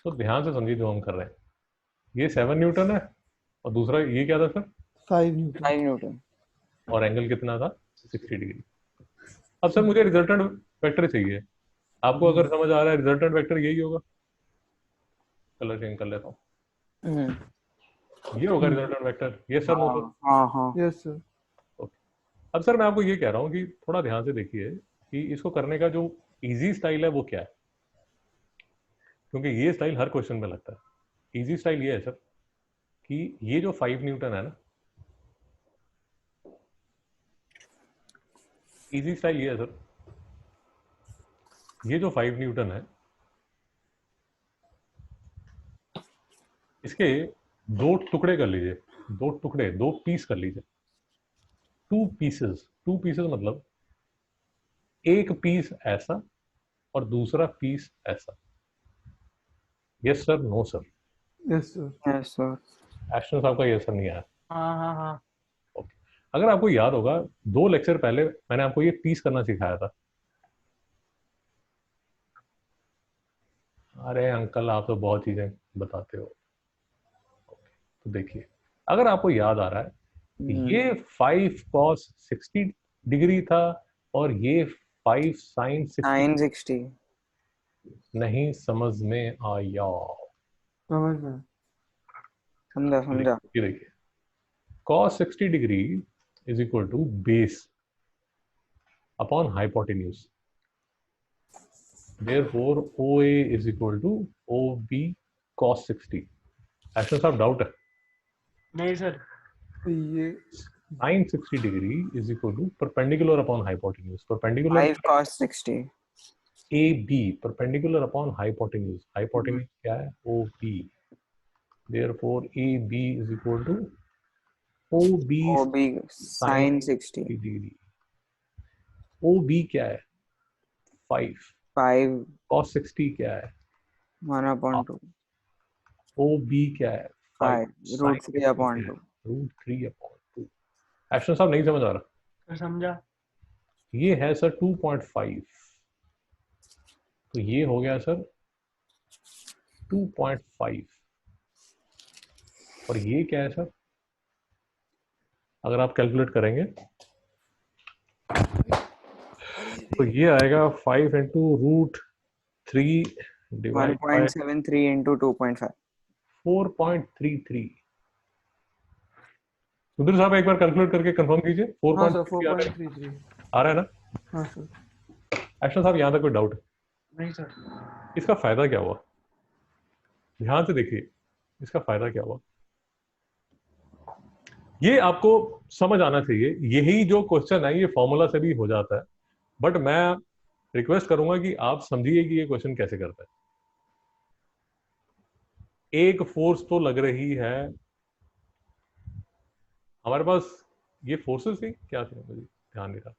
तो ध्यान से समझिए जो हम कर रहे हैं। ये 7 न्यूटन है और दूसरा ये क्या था सर? 5 न्यूटन। 5 न्यूटन। और एंगल कितना था? 60 डिग्री। अब सर मुझे रिजल्टेंट वेक्टर चाहिए। आपको अगर समझ आ रहा है रिजल्टेंट वेक्टर यही होगा, कलर चेंज कर लेता हूँ, ये होगा रिजल्टेंट वेक्टर। ये सर नो सर? हाँ हाँ यस सर। अब सर मैं आपको ये कह रहा हूँ कि थोड़ा ध्यान से देखिए कि इसको करने का जो इजी स्टाइल है वो क्या है, क्योंकि ये स्टाइल हर क्वेश्चन में लगता है। इजी स्टाइल ये है सर कि ये जो 5 न्यूटन है ना, इजी स्टाइल ये है सर, ये जो 5 न्यूटन है इसके दो टुकड़े कर लीजिए, दो पीस कर लीजिए, 2 पीसेस। 2 पीसेस मतलब एक पीस ऐसा और दूसरा पीस ऐसा। Yes sir? No sir? Yes sir. Yes sir. एस्टन साहब का यस सर नहीं आया। हाँ हाँ हाँ। ओके, अगर आपको याद होगा 2 लेक्चर पहले मैंने आपको ये पीस करना सिखाया था। अरे अंकल आप तो बहुत चीजें बताते हो। तो देखिए अगर आपको याद आ रहा है ये 5 cos 60 डिग्री था और ये 5 sin 60। 960। नहीं समझ में आया? समझ में। समझा। ये देखिए cos 60 degree is equal to base upon hypotenuse, therefore OA is equal to OB cos 60। ऐसा साहब डाउट है? नहीं सर। ये sin 60 degree is equal to perpendicular upon hypotenuse, perpendicular 5 cos 60। AB, perpendicular upon hypotenuse, hypotenuse क्या है? OB, therefore AB is equal to OB OB sin 60। degree। OB क्या है? 5। 5 cos 60 क्या है? 1/2। OB क्या है? 5 √3/2। √3/2। एक्शन साहब नहीं समझ आ रहा? सर समझा। ये है सर 2.5, तो ये हो गया सर 2.5 और ये क्या है सर? अगर आप कैलकुलेट करेंगे तो ये आएगा 5 into √3 divide by 1.73 into 2.5। 4.33। Sudhir साहब एक बार कैलकुलेट करके कंफर्म कीजिए। हाँ सर 4.33 4.33। आ रहा है ना? हाँ सर। एक्शन साहब यहाँ तक कोई डाउट है? नहीं सर। इसका फायदा क्या हुआ? ध्यान से देखिए इसका फायदा क्या हुआ, ये आपको समझ आना चाहिए। यही जो क्वेश्चन है ये फॉर्मूला से भी हो जाता है, बट मैं रिक्वेस्ट करूंगा कि आप समझिए कि ये क्वेश्चन कैसे करता है। एक फोर्स तो लग रही है हमारे पास, ये फोर्सेस थी क्या थी मुझे ध्यान नहीं रहा।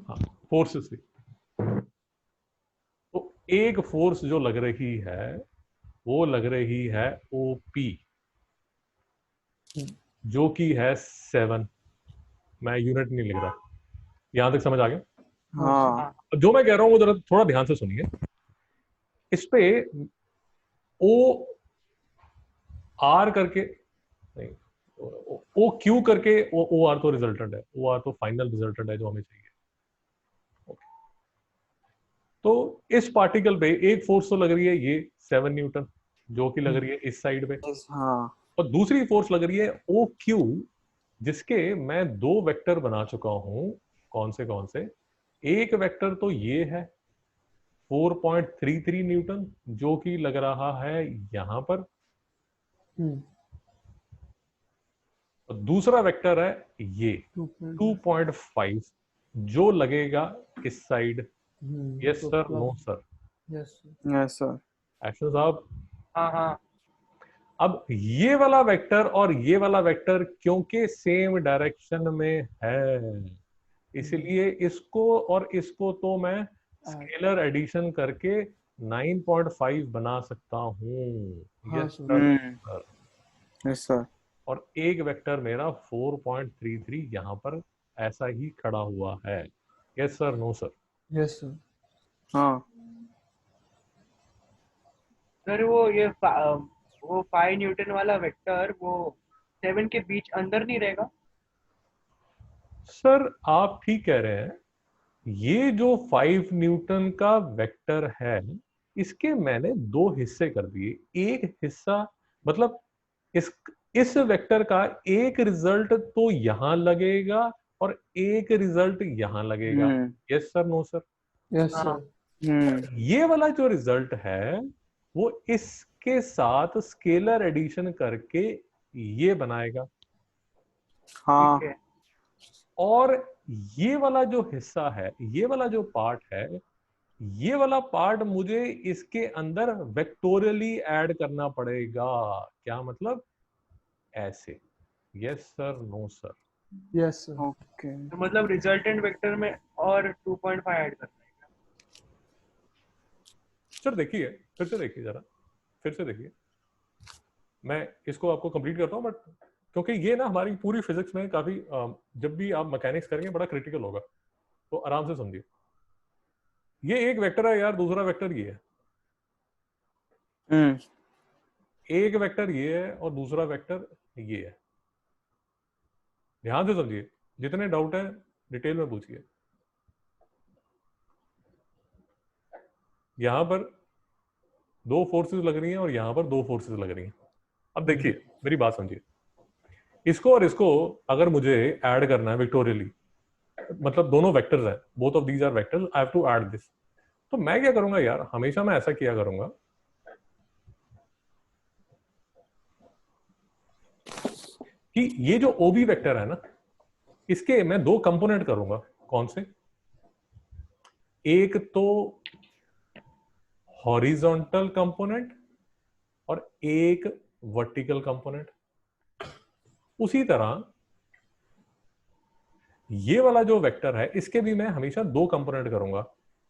हाँ फोर्सेस थी। तो एक फोर्स जो लग रही है वो लग रही है OP, जो कि है 7। मैं यूनिट नहीं लिख रहा। यहां तक समझ आ गया? हाँ जो मैं कह रहा हूं वो जरा थोड़ा ध्यान से सुनिए। इस पे OR करके नहीं, OQ करके OR तो रिजल्टेंट है, OR तो फाइनल रिजल्टेंट है जो हमें चाहिए। तो इस पार्टिकल पे एक फोर्स तो लग रही है ये 7 न्यूटन जो कि लग रही है इस साइड पे, हाँ और दूसरी फोर्स लग रही है OQ जिसके मैं 2 वेक्टर बना चुका हूं। कौन से? एक वेक्टर तो ये है 4.33 न्यूटन जो कि लग रहा है यहां पर, और दूसरा वेक्टर है ये 2.5 जो लगेगा इस side. Yes sir? No sir? Yes yes sir. एक्शन साहब हाँ हाँ। अब ये वाला वेक्टर और ये वाला वेक्टर क्योंकि सेम डायरेक्शन में है, इसलिए इसको और इसको तो मैं स्केलर एडिशन करके 9.5 बना सकता हूँ। हाँ yes sir. Sir. Yes sir. और एक वेक्टर मेरा 4.33 यहाँ पर ऐसा ही खड़ा हुआ है। Yes sir, no sir? Yes sir. हाँ सर वो 5 न्यूटन वाला वेक्टर वो 7 के बीच अंदर नहीं रहेगा? सर आप ठीक कह रहे हैं। ये जो 5 न्यूटन का वेक्टर है, इसके मैंने दो हिस्से कर दिए। एक हिस्सा मतलब इस वेक्टर का एक रिजल्ट तो यहां लगेगा और एक रिजल्ट यहां लगेगा। Yes sir, no sir? Yes हाँ। सर। ये वाला जो रिजल्ट है वो इसके साथ स्केलर एडिशन करके ये बनाएगा। हाँ ठीक है। और ये वाला जो हिस्सा है, ये वाला जो पार्ट है, ये वाला पार्ट मुझे इसके अंदर वेक्टोरियली ऐड करना पड़ेगा। क्या मतलब? ऐसे। Yes sir, no sir? Yes sir. Okay. तो मतलब रिजल्टेंट वेक्टर में और 2.5 ऐड करना है क्या? सर देखिए, फिर से देखिए जरा, फिर से देखिए। मैं इसको आपको कंप्लीट करता हूँ, बट क्योंकि ये ना हमारी पूरी फिजिक्स में काफी जब भी आप मैकेनिक्स करेंगे बड़ा क्रिटिकल होगा, तो आराम से समझिए। ये एक वेक्टर है यार, दूसरा वेक्टर ये है। एक वेक्टर ये है और दूसरा वेक्टर ये है। ध्यान से समझिए, जितने डाउट है डिटेल में पूछिए। यहां पर दो फोर्सेस लग रही हैं और यहां पर दो फोर्सेस लग रही हैं। अब देखिए, मेरी बात समझिए। इसको और इसको अगर मुझे ऐड करना है विक्टोरियली, मतलब दोनों वेक्टर्स हैं, both of these are vectors, I have to add this. तो मैं क्या करूंगा यार, हमेशा मैं ऐसा किया करूंगा कि ये जो ओबी वेक्टर है ना, इसके मैं दो कंपोनेंट करूंगा। कौन से? एक तो हॉरिजॉन्टल कंपोनेंट और एक वर्टिकल कंपोनेंट। उसी तरह ये वाला जो वेक्टर है, इसके भी मैं हमेशा दो कंपोनेंट करूंगा।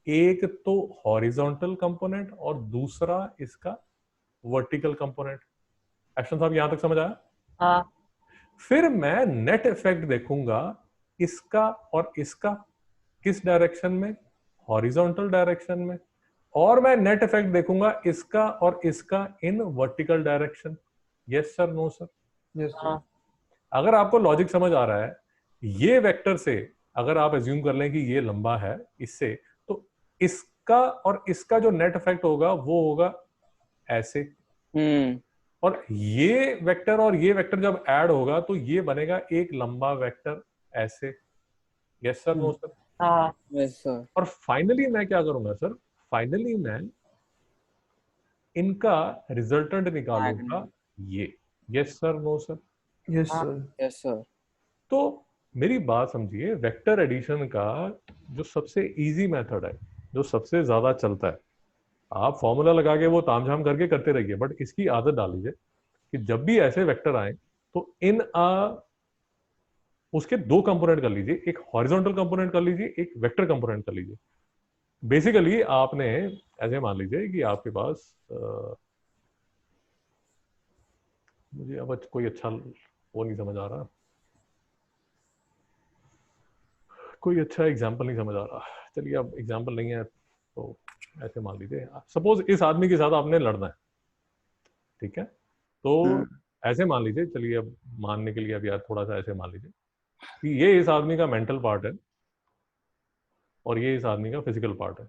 एक तो हॉरिजॉन्टल कंपोनेंट और दूसरा इसका वर्टिकल कंपोनेंट। एक्शन साहब यहां तक समझ आया? हाँ। फिर मैं नेट इफेक्ट देखूंगा इसका और इसका किस डायरेक्शन में, हॉरिजॉन्टल डायरेक्शन में। और मैं नेट इफेक्ट देखूंगा इसका और इसका in vertical direction. Yes sir, no sir? Yes sir. हाँ। अगर आपको लॉजिक समझ आ रहा है, ये वेक्टर से अगर आप एज्यूम कर लें कि ये लंबा है इससे, तो इसका और इसका जो नेट इफेक्ट होगा वो होगा ऐसे। और ये वेक्टर और ये वेक्टर जब ऐड होगा तो ये बनेगा एक लंबा वेक्टर ऐसे। Yes sir, no sir? हाँ। Yes sir. और फाइनली मैं क्या करूंगा सर? फाइनली मैं इनका रिजल्टेंट निकालूंगा ये। Yes sir, no sir? Yes हाँ। सर। Yes sir. तो मेरी बात समझिए, वेक्टर एडिशन का जो सबसे इजी मेथड है, जो सबसे ज्यादा चलता है, आप फॉर्मूला लगा के वो तामझाम करके करते रहिए, बट इसकी आदत डाल लीजिए कि जब भी ऐसे वेक्टर आए तो उसके दो कंपोनेंट कर लीजिए। एक हॉरिजॉन्टल कंपोनेंट कर लीजिए, एक वेक्टर कंपोनेंट कर लीजिए। बेसिकली आपने ऐसे मान लीजिए कि आपके पास मुझे अब कोई अच्छा वो नहीं समझ आ रहा, कोई अच्छा एग्जाम्पल नहीं समझ आ रहा। चलिए, अब एग्जाम्पल नहीं है तो ऐसे मान लीजिए, सपोज इस आदमी के साथ आपने लड़ना है, ठीक है? तो ऐसे मान लीजिए, चलिए अब मानने के लिए अब यार थोड़ा सा ऐसे मान लीजिए कि ये इस आदमी का मेंटल पार्ट है और ये इस आदमी का फिजिकल पार्ट है।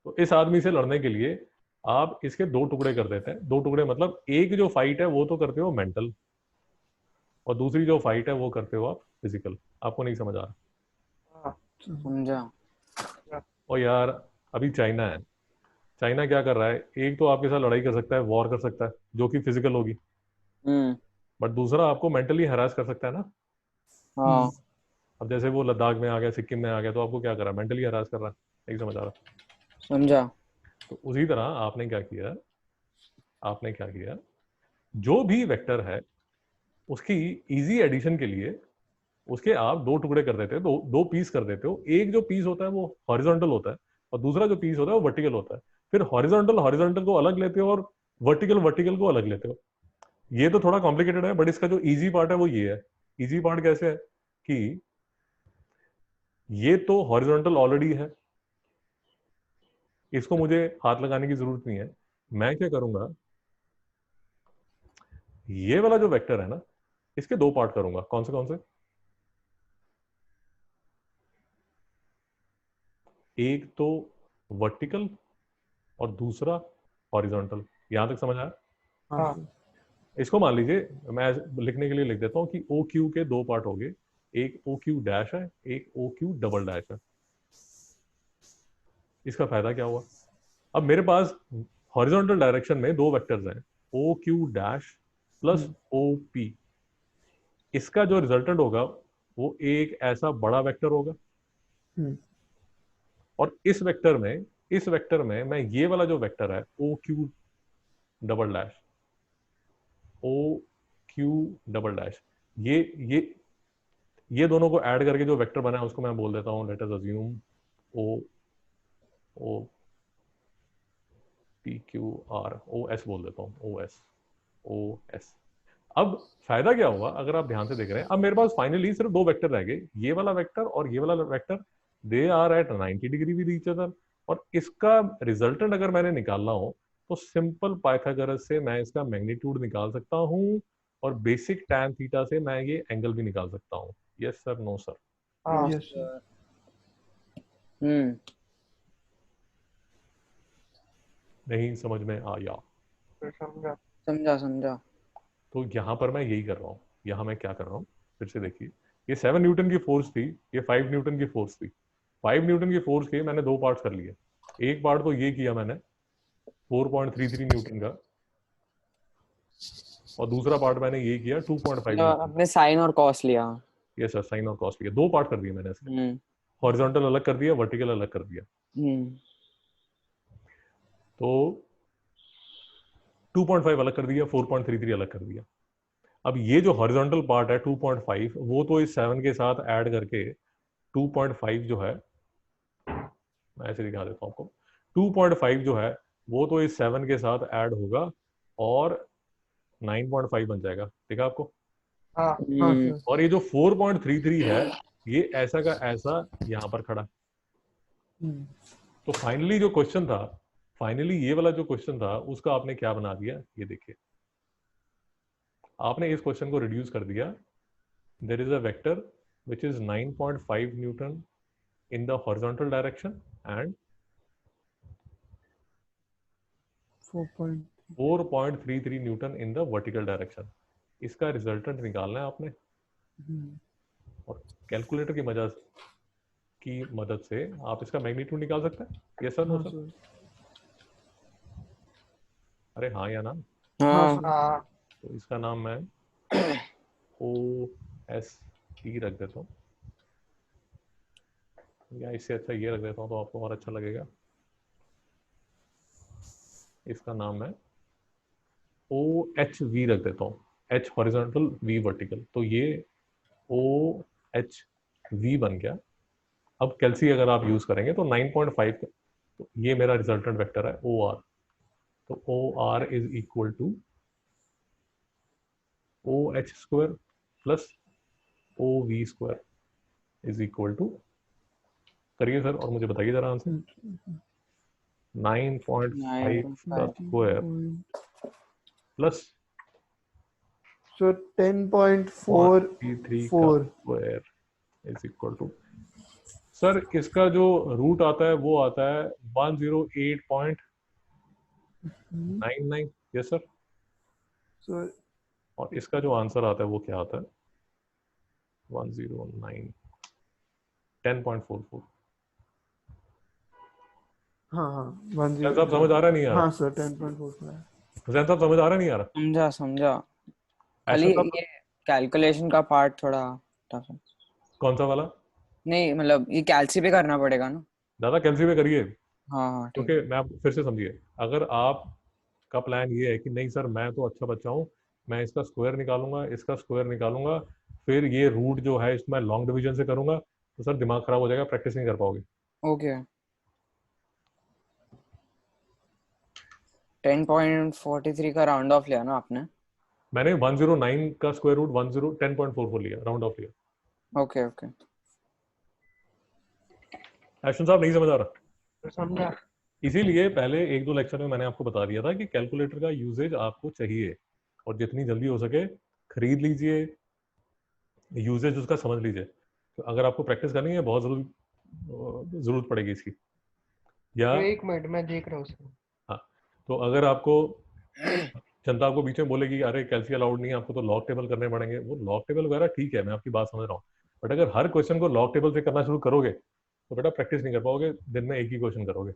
तो इस आदमी से लड़ने के लिए आप इसके दो टुकड़े कर देते हैं। दो टुकड़े मतलब एक जो फाइट है वो तो करते हो मेंटल, और दूसरी जो फाइट है वो करते हो आप फिजिकल। आपको नहीं समझ आ रहा? हाँ। समझा। और यार अभी चाइना है, चाइना क्या कर रहा है? एक तो आपके साथ लड़ाई कर सकता है, वॉर कर सकता है, जो कि फिजिकल होगी, बट दूसरा आपको मेंटली हरास कर सकता है ना। हाँ अब जैसे वो लद्दाख में आ गया, सिक्किम में आ गया, तो आपको क्या कर रहा है? मेंटली हरास कर रहा है। नहीं समझ आ रहा? समझा। तो उसी तरह आपने क्या किया, आपने क्या किया, जो भी वेक्टर है उसकी इजी एडिशन के लिए उसके आप दो टुकड़े कर देते हो, दो पीस कर देते हो। एक जो पीस होता है वो हॉरिजॉन्टल होता है और दूसरा जो पीस होता है वो वर्टिकल होता है। फिर हॉरिजॉन्टल को अलग लेते हो और वर्टिकल को अलग लेते हो। ये तो थोड़ा कॉम्प्लिकेटेड है, बट इसका जो इजी पार्ट है वो ये है। इजी पार्ट कैसे है कि ये तो हॉरिजॉन्टल ऑलरेडी है, इसको मुझे हाथ लगाने की जरूरत नहीं है। मैं क्या करूंगा, ये वाला जो वेक्टर है ना, इसके दो पार्ट करूंगा। कौन से? एक तो वर्टिकल और दूसरा हॉरिजॉन्टल। यहां तक समझ आया? हाँ हाँ। सर। इसको मान लीजिए, मैं लिखने के लिए लिख देता हूं कि ओ क्यू के दो पार्ट हो गए, एक ओ क्यू डैश है, एक ओ क्यू डबल डैश है। इसका फायदा क्या हुआ, अब मेरे पास हॉरिजॉन्टल डायरेक्शन में दो वेक्टर्स हैं, O Q dash plus O P. इसका जो रिजल्टेंट होगा वो एक ऐसा बड़ा वेक्टर होगा, हम्म, और इस वेक्टर में मैं ये वाला जो वेक्टर है O Q double dash, O Q double dash, ये ये ये दोनों को ऐड करके जो वेक्टर बना है उसको मैं बोल देता हूं, let us assume O O P Q R, O S बोल देता हूं, ओ एस। अब फायदा क्या हुआ, अगर आप ध्यान से देख रहे हैं, अब मेरे पास फाइनली सिर्फ दो वेक्टर रह गए, ये वाला वेक्टर और ये वाला vector. They are at 90 degree with each other, और इसका रिजल्टेंट अगर मैंने निकालना हो तो सिंपल पाइथागोरस से मैं इसका मैग्नीट्यूड निकाल सकता हूं, और बेसिक टैन थीटा से मैं ये एंगल भी निकाल सकता हूं। Yes sir, no sir? हाँ। Yes sir. नहीं समझ में आया? फिर समझा। समझा। तो यहां पर मैं यही कर रहा हूं। यहां मैं क्या कर रहा हूं, फिर से देखिए, ये 7 न्यूटन की फोर्स थी, ये 5 न्यूटन की फोर्स थी। 5 न्यूटन की फोर्स के मैंने दो पार्ट्स कर लिए। एक पार्ट तो ये किया मैंने 4.33 न्यूटन का, और दूसरा पार्ट मैंने ये किया 2.5 न्यूटन। आपने साइन और कॉस लिया। ये सर साइन और कॉस लिया, दो पार्ट कर दिए मैंने इसके। हम्म हॉरिजॉन्टल अलग कर दिया, वर्टिकल अलग कर दिया। तो 2.5 अलग कर दिया, 4.33 अलग कर दिया। अब ये जो हॉरिजॉन्टल पार्ट है 2.5, वो तो इस 7 के साथ ऐड करके 2.5 जो है, मैं ऐसे दिखा देता हूं आपको, 2.5 जो है वो तो इस 7 के साथ ऐड होगा और 9.5 बन जाएगा। ठीक है आपको? हाँ। हाँ सर। और ये जो 4.33 है, ये ऐसा का ऐसा यहां पर खड़ा। हम्म, तो फाइनली जो क्वेश्चन था, फाइनली ये वाला जो क्वेश्चन था, उसका आपने क्या बना दिया, ये देखिए। आपने इस क्वेश्चन को रिड्यूस कर दिया, there is a vector which is 9.5 Newton in the horizontal direction and 4. 4.33 Newton in the vertical direction। इसका रिजल्टेंट निकालना है आपने, और कैलकुलेटर की मदद से आप इसका मैग्नीट्यूड निकाल सकते हैं। यस सर, नो हाँ सर? सर। अरे हाँ या ना? हाँ सर। हाँ। तो इसका नाम मैं ओ एस टी रख देता हूँ, या इससे अच्छा ये रख देता हूँ तो आपको और अच्छा लगेगा। इसका नाम मैं ओ एच वी रख देता हूँ, एच हॉरिजॉन्टल वी वर्टिकल। तो ये ओ एच वी बन गया। अब कैल्सी अगर आप यूज करेंगे तो 9.5, तो ये मेरा रिजल्टेंट वेक्टर है ओ आर। तो O R is equal to O H square plus O V square is equal to, करिए सर और मुझे बताइए जरा आंसर। 9.5 का स्क्वायर प्लस सर 10.44 3 का square is equal to, sir इसका जो रूट आता है वो आता है 108.99। Yes sir. सर और इसका जो आंसर आता है वो क्या आता है, 109 10.44। हाँ हाँ हुसैन साहब समझ आ रहा नहीं आ रहा? हाँ सर 10.44 है। हुसैन साहब समझ आ रहा नहीं आ रहा? समझा। खाली ऐसा ये कैलकुलेशन का पार्ट थोड़ा टफ है। कौन सा वाला? नहीं मतलब ये कैल्सी पे करना पड़ेगा ना? ज्यादा कैल्सी में करिए, हाँ ठीक। क्योंकि मैं आप फिर से समझिए, अगर आप का प्लान ये है कि नहीं सर मैं तो अच्छा बच्चा हूँ, मैं इसका स्क्वायर निकालूंगा, इसका स्क्वायर निकालूंगा, फिर ये रूट जो है इसमें लॉन्ग डिवीजन से करूंगा, तो सर दिमाग खराब हो जाएगा, प्रैक्टिस नहीं कर पाओगे। ओके 10.43 का राउंड ऑफ लिया ना आपने? मैंने 109 का स्क्वायर रूट 10.44 लिया, राउंड ऑफ लिया। ओके ओके अश्विन साहब नहीं समझ आ रहा? तो समझा। इसीलिए पहले एक दो लेक्चर में मैंने आपको बता दिया था कि कैलकुलेटर का यूजेज आपको चाहिए, और जितनी जल्दी हो सके खरीद लीजिए, यूजेज उसका समझ लीजिए। तो अगर आपको प्रैक्टिस करनी है, बहुत जरूरत पड़ेगी इसकी। या तो एक मिनट मैं देख रहा हूँ उसको। हाँ, तो अगर आपको जनता आपको बीच में बोलेगी अरे कैलसी अलाउड नहीं है आपको, तो लॉग टेबल करने पड़ेंगे, वो लॉग टेबल वगैरह ठीक है, मैं आपकी बात समझ रहा हूँ, बट अगर हर क्वेश्चन को लॉग टेबल से करना शुरू करोगे तो बेटा प्रैक्टिस नहीं कर पाओगे, दिन में एक ही क्वेश्चन करोगे।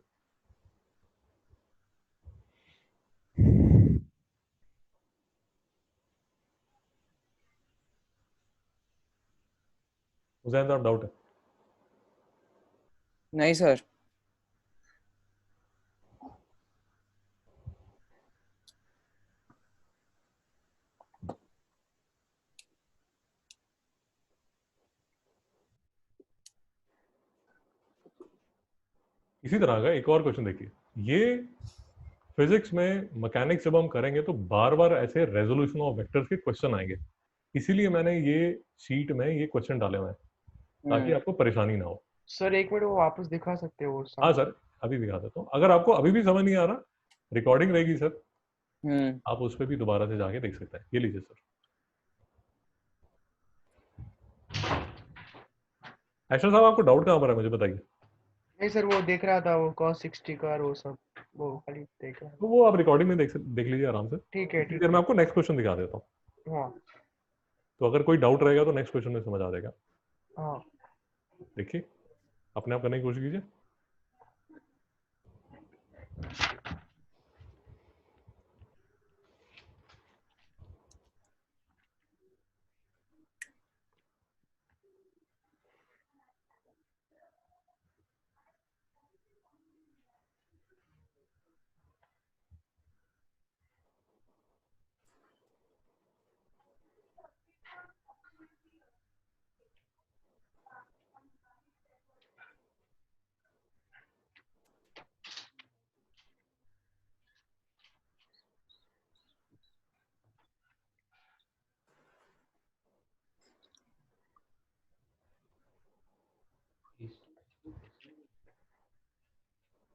उजैन साहब डाउट है? नहीं सर। इसी तरह का एक और क्वेश्चन देखिए, ये फिजिक्स में मैकेनिक्स जब हम करेंगे तो बार बार ऐसे रेजोल्यूशन ऑफ वेक्टर्स के क्वेश्चन आएंगे, इसीलिए मैंने ये शीट में ये क्वेश्चन डाले हुए हैं ताकि आपको परेशानी ना हो। सर एक मिनट वो वापस दिखा सकते हो वो हाँ सब? सर, अभी दिखा देता हूँ, अगर आपको अभी भी समझ नहीं आ रहा, रिकॉर्डिंग रहेगी सर, आप उस पर भी दोबारा से जाके देख सकते हैं। ये लीजिए सर। ऐशर साहब आपको डाउट कहाँ पर है मुझे बताइए। नहीं सर वो देख रहा था, वो cos 60 का और वो सब, वो खाली देख रहा था। तो वो आप रिकॉर्डिंग में देख लीजिए आराम से। ठीक है इतनी ठीक देर में है। आपको नेक्स्ट क्वेश्चन दिखा देता हूँ, हाँ तो अगर कोई डाउट रहेगा तो नेक्स्ट क्वेश्चन में समझ आ जाएगा। हाँ। देखिए, अपने आप करने की कोशिश कीजिए।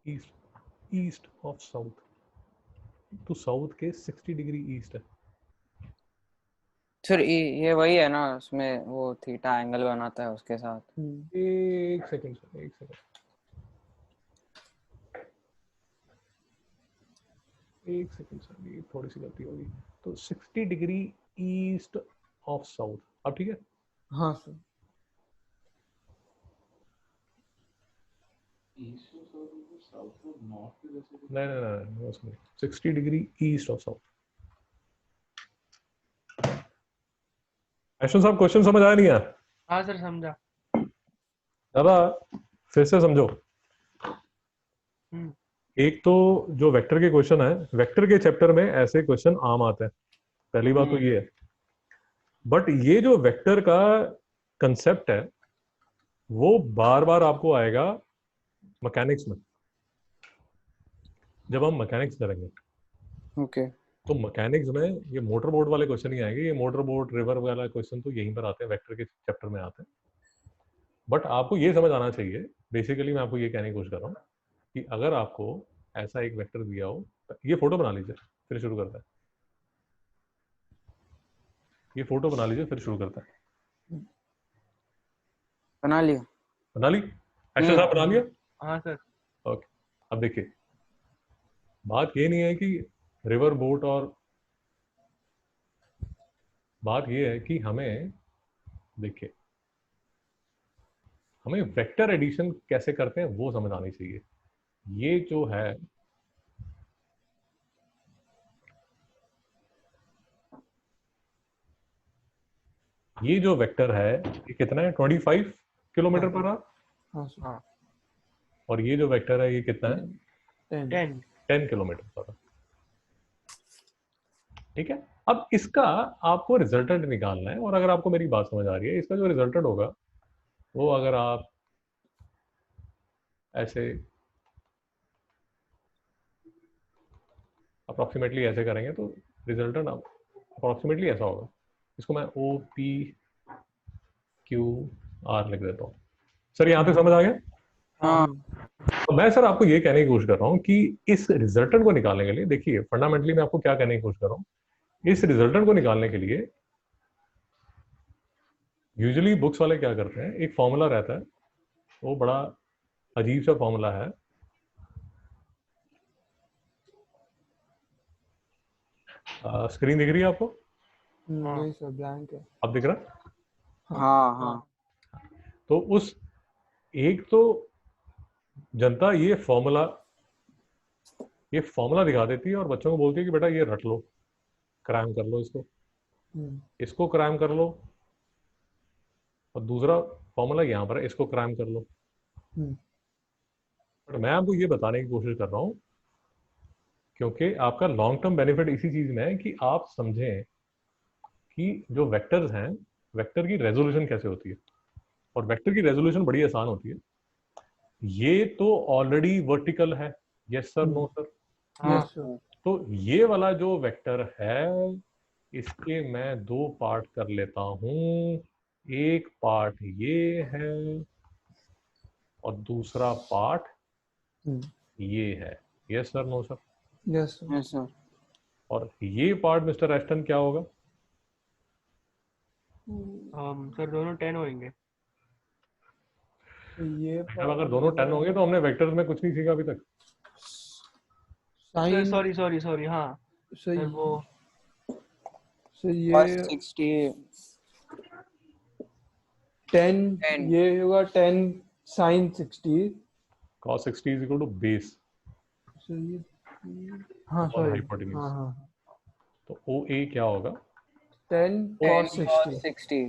ईस्ट, ईस्ट ऑफ साउथ, तो साउथ के 60 डिग्री ईस्ट है। सर ये वही है ना, उसमें वो थीटा एंगल बनाता है उसके साथ। एक सेकंड सर, एक सेकंड, एक सेकंड सर, ये थोड़ी सी गलती होगी। तो 60 डिग्री ईस्ट ऑफ साउथ, अब ठीक है? हाँ सर। नहीं नहीं नहीं, नहीं 60 degree east of south. Ashwin साहब क्वेश्चन समझ आया नहीं है? हाँ सर समझा। दादा फिर से समझो। हम्म। एक तो जो वेक्टर के क्वेश्चन है, वेक्टर के चैप्टर में ऐसे क्वेश्चन आम आते हैं, पहली बात तो ये है। बट ये जो वेक्टर का कंसेप्ट है वो बार बार आपको आएगा मैकेनिक्स में, जब हम मैकेनिक्स करेंगे। ओके तो मैकेनिक्स में ये मोटर बोट वाले क्वेश्चन ही आएंगे, ये मोटर बोट रिवर वाला क्वेश्चन तो यहीं पर आते हैं, वेक्टर के चैप्टर में आते हैं। बट आपको ये समझ आना चाहिए, बेसिकली मैं आपको ये कहने की कोशिश कर रहा हूँ कि अगर आपको ऐसा एक वेक्टर दिया हो, ये फोटो बना लीजिए फिर शुरू करता है, ये फोटो बना लीजिए फिर शुरू करता है। बना लिया। बना ली? अच्छा साहब बना लिया? हाँ सर। ओके, अब देखिए, बात ये नहीं है कि रिवर बोट, और बात ये है कि हमें देखिए, हमें वेक्टर एडिशन कैसे करते हैं वो समझ आनी चाहिए। ये जो है ये जो वेक्टर है ये कितना है, 25 किलोमीटर पर आवर। हाँ सर। हाँ और ये जो वेक्टर है ये कितना है, 10 10। 10 किलोमीटर पर आवर। ठीक है। अब इसका आपको रिजल्टेंट निकालना है, और अगर आपको मेरी बात समझ आ रही है, इसका जो रिजल्टेंट होगा वो अगर आप ऐसे अप्रोक्सीमेटली ऐसे करेंगे तो रिजल्टेंट अप्रोक्सीमेटली ऐसा होगा। इसको मैं OPQR लिख देता हूँ। सर यहाँ तक समझ आ गया? हाँ तो मैं सर आपको ये कहने की कोशिश कर रहा हूँ कि इस रिजल्टेंट को निकालने के लिए, देखिए फंडामेंटली मैं आपको क्या कहने की कोशिश कर रहा हूँ, इस रिजल्टेंट को निकालने के लिए यूजुअली बुक्स वाले क्या करते हैं, एक फॉर्मूला रहता है, वो बड़ा अजीब सा फॉर्मूला है। स्क्रीन दिख रही है आपको? नहीं सर, ब्लैंक है। अब दिख रहा है? हाँ हाँ तो उस एक तो जनता ये फॉर्मूला दिखा देती है और बच्चों को बोलती है कि बेटा ये रट लो, क्रैम कर लो, इसको क्रैम कर लो, और दूसरा फॉर्मूला यहाँ पर है, इसको क्रैम कर लो। बट मैं आपको ये बताने की कोशिश कर रहा हूँ, क्योंकि आपका लॉन्ग टर्म बेनिफिट इसी चीज में है कि आप समझें कि जो वेक्टर्स हैं, वेक्टर की रेजोल्यूशन कैसे होती है। और वेक्टर की रेजोल्यूशन बड़ी आसान होती है। ये तो ऑलरेडी वर्टिकल है, yes sir no sir? Yes sir. तो ये वाला जो वेक्टर है, इसके मैं दो पार्ट कर लेता हूं। एक पार्ट ये है और दूसरा पार्ट ये है, yes sir no sir? Yes sir. Yes sir. और ये पार्ट मिस्टर एस्टन क्या होगा? सर दोनों 10 होंगे। ये अब अगर दोनों 10 होंगे तो हमने वेक्टर्स में कुछ नहीं सीखा अभी तक। साइन सॉरी हाँ सर, सर वो सर ये cos 60 10 ये होगा 10 sine 60। cos 60 is equal to base sir ये हाँ और सॉरी हाइपोटेन्यूज। हाँ हाँ तो OA क्या होगा? 10 cos 60। 60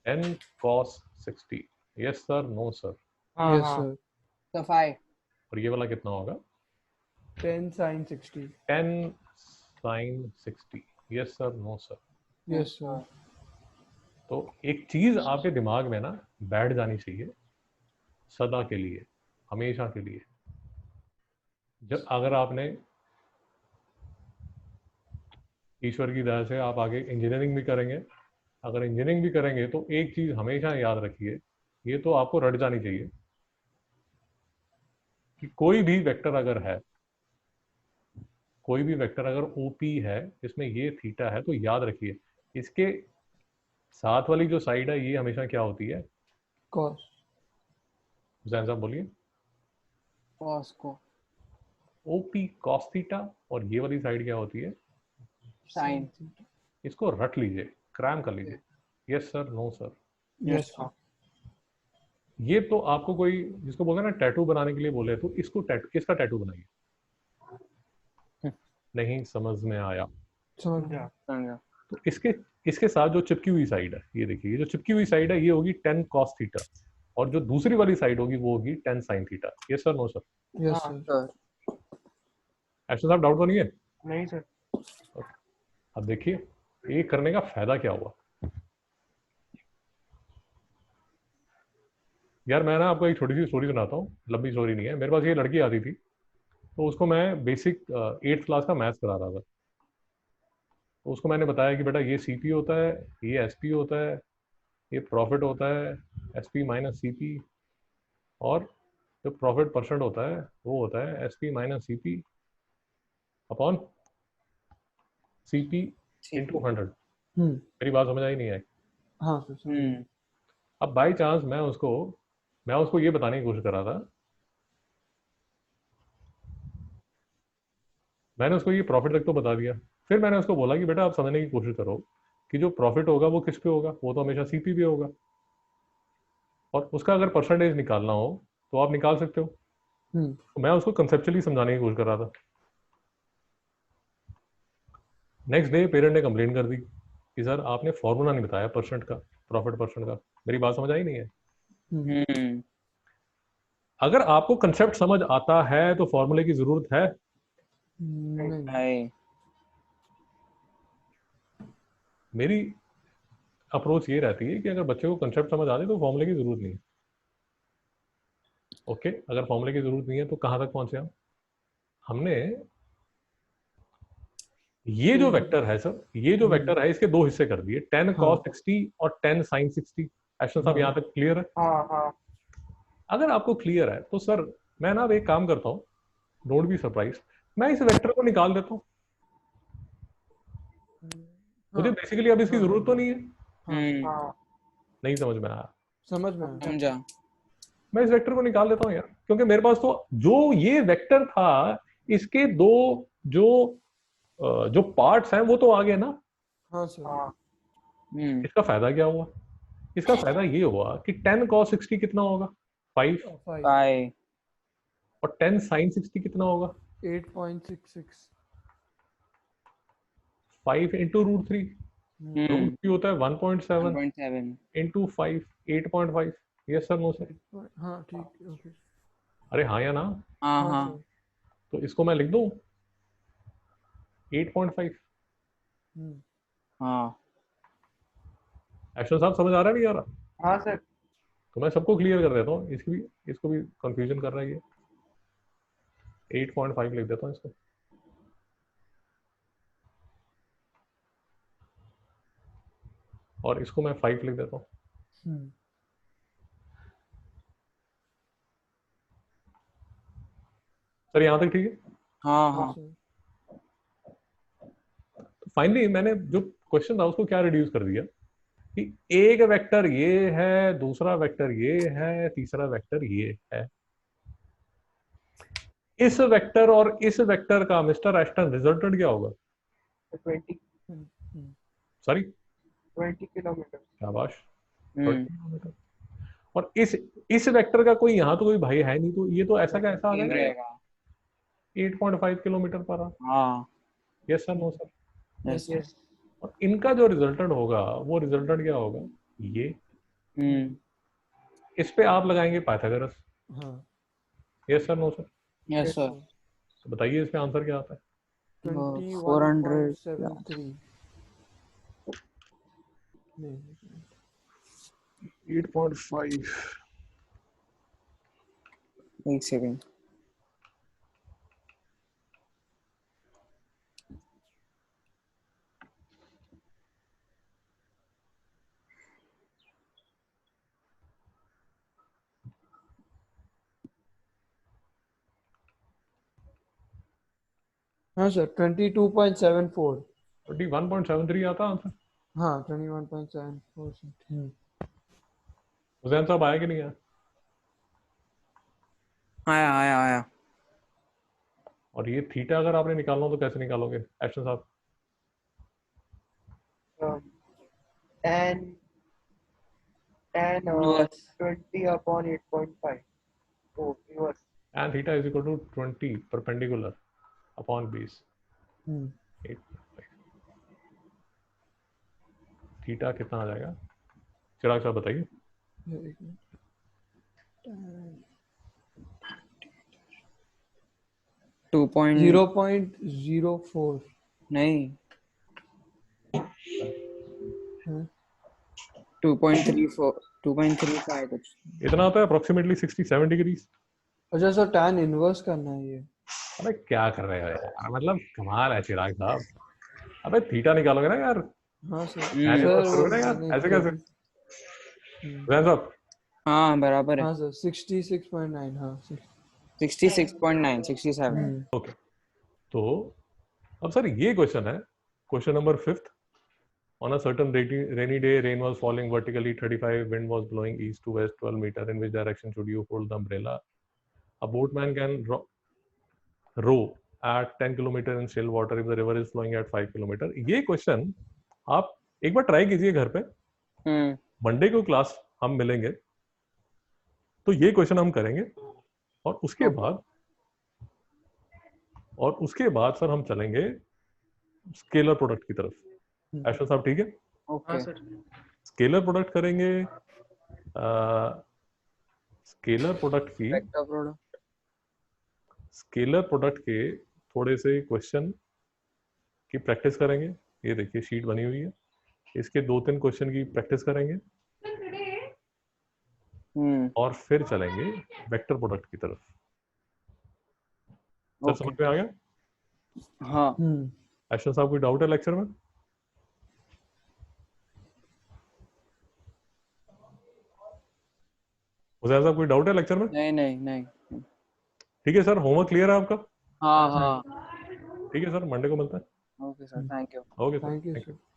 10 cos 60, yes sir no sir? हाँ यस हाँ सर। तो 5 और ये वाला कितना होगा? 10 sin 60। 10 sin 60, yes sir no sir? Yes sir. तो एक चीज आपके दिमाग में ना बैठ जानी चाहिए सदा के लिए, हमेशा के लिए। जब अगर आपने ईश्वर की दया से आप आगे इंजीनियरिंग भी करेंगे, अगर इंजीनियरिंग भी करेंगे तो एक चीज हमेशा याद रखिए, ये तो आपको रट जानी चाहिए, कि कोई भी वेक्टर अगर है, कोई भी वेक्टर अगर ओपी है, इसमें ये थीटा है, तो याद रखिए इसके साथ वाली जो साइड है ये हमेशा क्या होती है? cos। हुसैन साहब बोलिए। cos को ओपी कॉस थीटा, और ये वाली साइड क्या होती है? sin। इसको रट लीजिए, क्रैम कर लीजिए, yes sir no sir? Yes sir. ये तो आपको कोई जिसको बोलते हैं ना टैटू बनाने के लिए बोले, तो इसको किसका टैटू बनाइए? नहीं समझ में आया? समझ गया। समझा। तो इसके साथ जो चिपकी हुई साइड है, ये देखिए, ये जो चिपकी हुई साइड है ये होगी 10 cos थीटा, और जो दूसरी वाली साइड होगी वो होगी 10 sin theta. Yes sir no sir? Yes हाँ। सर। ऐसा साहब डाउट तो नहीं है? नहीं सर। अब देखिए ये करने का फायदा क्या हुआ। यार मैं ना आपको एक छोटी सी स्टोरी सुनाता हूँ, लंबी स्टोरी नहीं है। मेरे पास ये लड़की आती थी, तो उसको मैं बेसिक 8th क्लास का मैथ्स करा रहा था। तो उसको मैंने बताया कि बेटा ये CP होता है, ये SP होता है, ये प्रॉफिट होता है SP माइनस CP, और जो प्रॉफिट परसेंट होता है वो होता है SP minus CP upon CP into 100। मेरी बात समझ आई नहीं है? हाँ सर। अब बाई चांस मैं उसको ये बताने की कोशिश कर रहा था, मैंने उसको ये प्रॉफिट तक तो बता दिया। फिर मैंने उसको बोला कि बेटा आप समझने की कोशिश करो कि जो प्रॉफिट होगा वो किस पे होगा, वो तो हमेशा CP पे होगा, और उसका अगर परसेंटेज निकालना हो तो आप निकाल सकते हो। तो मैं उसको कंसेप्चुअली समझाने की कोशिश कर रहा था। नेक्स्ट डे पेरेंट ने कंप्लेंट कर दी कि सर आपने फॉर्मूला नहीं बताया परसेंट का, प्रॉफिट परसेंट का। मेरी बात समझ आई नहीं है? अगर आपको कंसेप्ट समझ आता है तो फॉर्मूले की जरूरत है? नहीं। मेरी अप्रोच ये रहती है कि अगर बच्चे को कंसेप्ट समझ आ जाए तो फॉर्मूले की जरूरत नहीं है। ओके, अगर फॉर्मूले की जरूरत नहीं है तो कहाँ तक पहुंचे हम? हमने ये जो वेक्टर है सर, ये जो वेक्टर है इसके दो हिस्से कर दिए, 10 हाँ। cos 60 और 10 sin 60। एशन साहब हाँ। यहाँ तक क्लियर है? हाँ हाँ अगर आपको क्लियर है तो सर मैं ना अब एक काम करता हूँ, डोंट बी सरप्राइज, मैं इस वेक्टर को निकाल देता हूँ। मुझे बेसिकली अब इसकी हाँ, जरूरत तो नहीं है। हाँ नहीं समझ में आया? समझ में आया। समझा। मैं इस वेक्टर को निकाल देता हूँ यार, क्योंकि मेरे पास तो जो ये वेक्टर था इसके दो जो पार्ट्स हैं वो तो आ गए ना। हाँ सर। हाँ इसका फायदा क्या हुआ? इसका फायदा ये हुआ कि 10 cos 60 कितना होगा? 5। 5 5 और 10 sin 60 कितना होगा? 8.66 5 इंटू रूट 3। रूट 3 होता है 1.7 1.7 into 5, 8.5। Yes sir, no sir? हाँ ठीक है, ओके। अरे हाँ या ना? हाँ हाँ हाँ सर। तो इसको मैं लिख दूं 8.5। हाँ एक्शन साहब समझ आ रहा है नहीं आ रहा? हाँ सर। तो मैं सबको क्लियर कर देता हूँ, इसको भी कंफ्यूजन कर रहा है ये। 8.5 लिख देता हूँ इसको। और इसको मैं 5 लिख देता हूँ। सर यहाँ तक ठीक है? हाँ हाँ हाँ सर। तो फाइनली मैंने जो क्वेश्चन था उसको क्या रिड्यूस कर दिया कि एक वेक्टर ये है, दूसरा वेक्टर ये है, तीसरा वेक्टर ये है। इस वेक्टर और इस वेक्टर का मिस्टर एस्टन रिजल्टेंट क्या होगा? 20 सॉरी 20 किलोमीटर। शाबाश, 20 किलोमीटर। और इस वेक्टर का कोई यहाँ तो कोई भाई है नहीं, तो ये तो ऐसा का ऐसा आ ये जाएगा रहेगा 8.5 किलोमीटर पर आवर। हाँ yes sir, no sir? Yes yes. और इनका जो रिजल्टेंट होगा वो रिजल्टेंट क्या होगा? ये। इस पे आप लगाएंगे पाइथागोरस। हाँ yes sir, no sir? Yes sir तो बताइए इस पे आंसर क्या आता है? 21.73 नहीं 8.5। एक सेकेंड हाँ सर 22.74 21.73 आता आंसर। हाँ 21.74 हुसैन साहब आया कि नहीं आया? आया आया आया और ये थीटा अगर आपने निकालना हो तो कैसे निकालोगे एक्शन साहब? 10 Inverse. 20 upon 8.5. Oh, inverse. and theta is equal to 20 perpendicular upon base 8.5। Theta कितना आ जाएगा चिराग साहब बताइए? 0.04 नहीं 2.34 2.35 कुछ इतना आता है अप्रोक्सीमेटली 67 डिग्रीज। अच्छा सर tan इनवर्स करना है ये। अबे क्या कर रहे हो यार, मतलब कमाल है चिराग साहब। अबे थीटा निकालोगे ना यार, हाँ सर tan सर इनवर्स वो करोगे ना यार, मैंने ऐसे कर कैसे? दी। हुसैन साहब हाँ बराबर है हाँ सर 66.9 हाँ 66.9 67 ओके। तो अब सर ये क्वेश्चन है, question number 5th। On a certain rainy day, rain was falling vertically 35, wind was blowing east to west 12 meter. In which direction should you hold the umbrella? A boatman can row at 10 kilometer in still water if the river is flowing at 5 kilometer. ये question आप एक बार try कीजिए घर पे, Monday को class हम मिलेंगे तो ये क्वेश्चन हम करेंगे। और उसके बाद सर हम चलेंगे स्केलर प्रोडक्ट की तरफ। ऐशा साहब ठीक है? ओके स्केलर प्रोडक्ट करेंगे। स्केलर वेक्टर प्रोडक्ट के थोड़े से क्वेश्चन की प्रैक्टिस करेंगे। ये देखिए शीट बनी हुई है, इसके 2-3 क्वेश्चन की प्रैक्टिस करेंगे और फिर चलेंगे वेक्टर प्रोडक्ट की तरफ। सर समझ में आ गया? हाँ। अश्विन साहब कोई डाउट है लेक्चर में? हुसैन साहब कोई डाउट है लेक्चर में? नहीं नहीं नहीं। ठीक है सर, होमवर्क क्लियर है आपका? हाँ हाँ। ठीक है सर, मंडे को मिलता है। Okay sir, thank you. Okay sir, thank you thank you. Sir.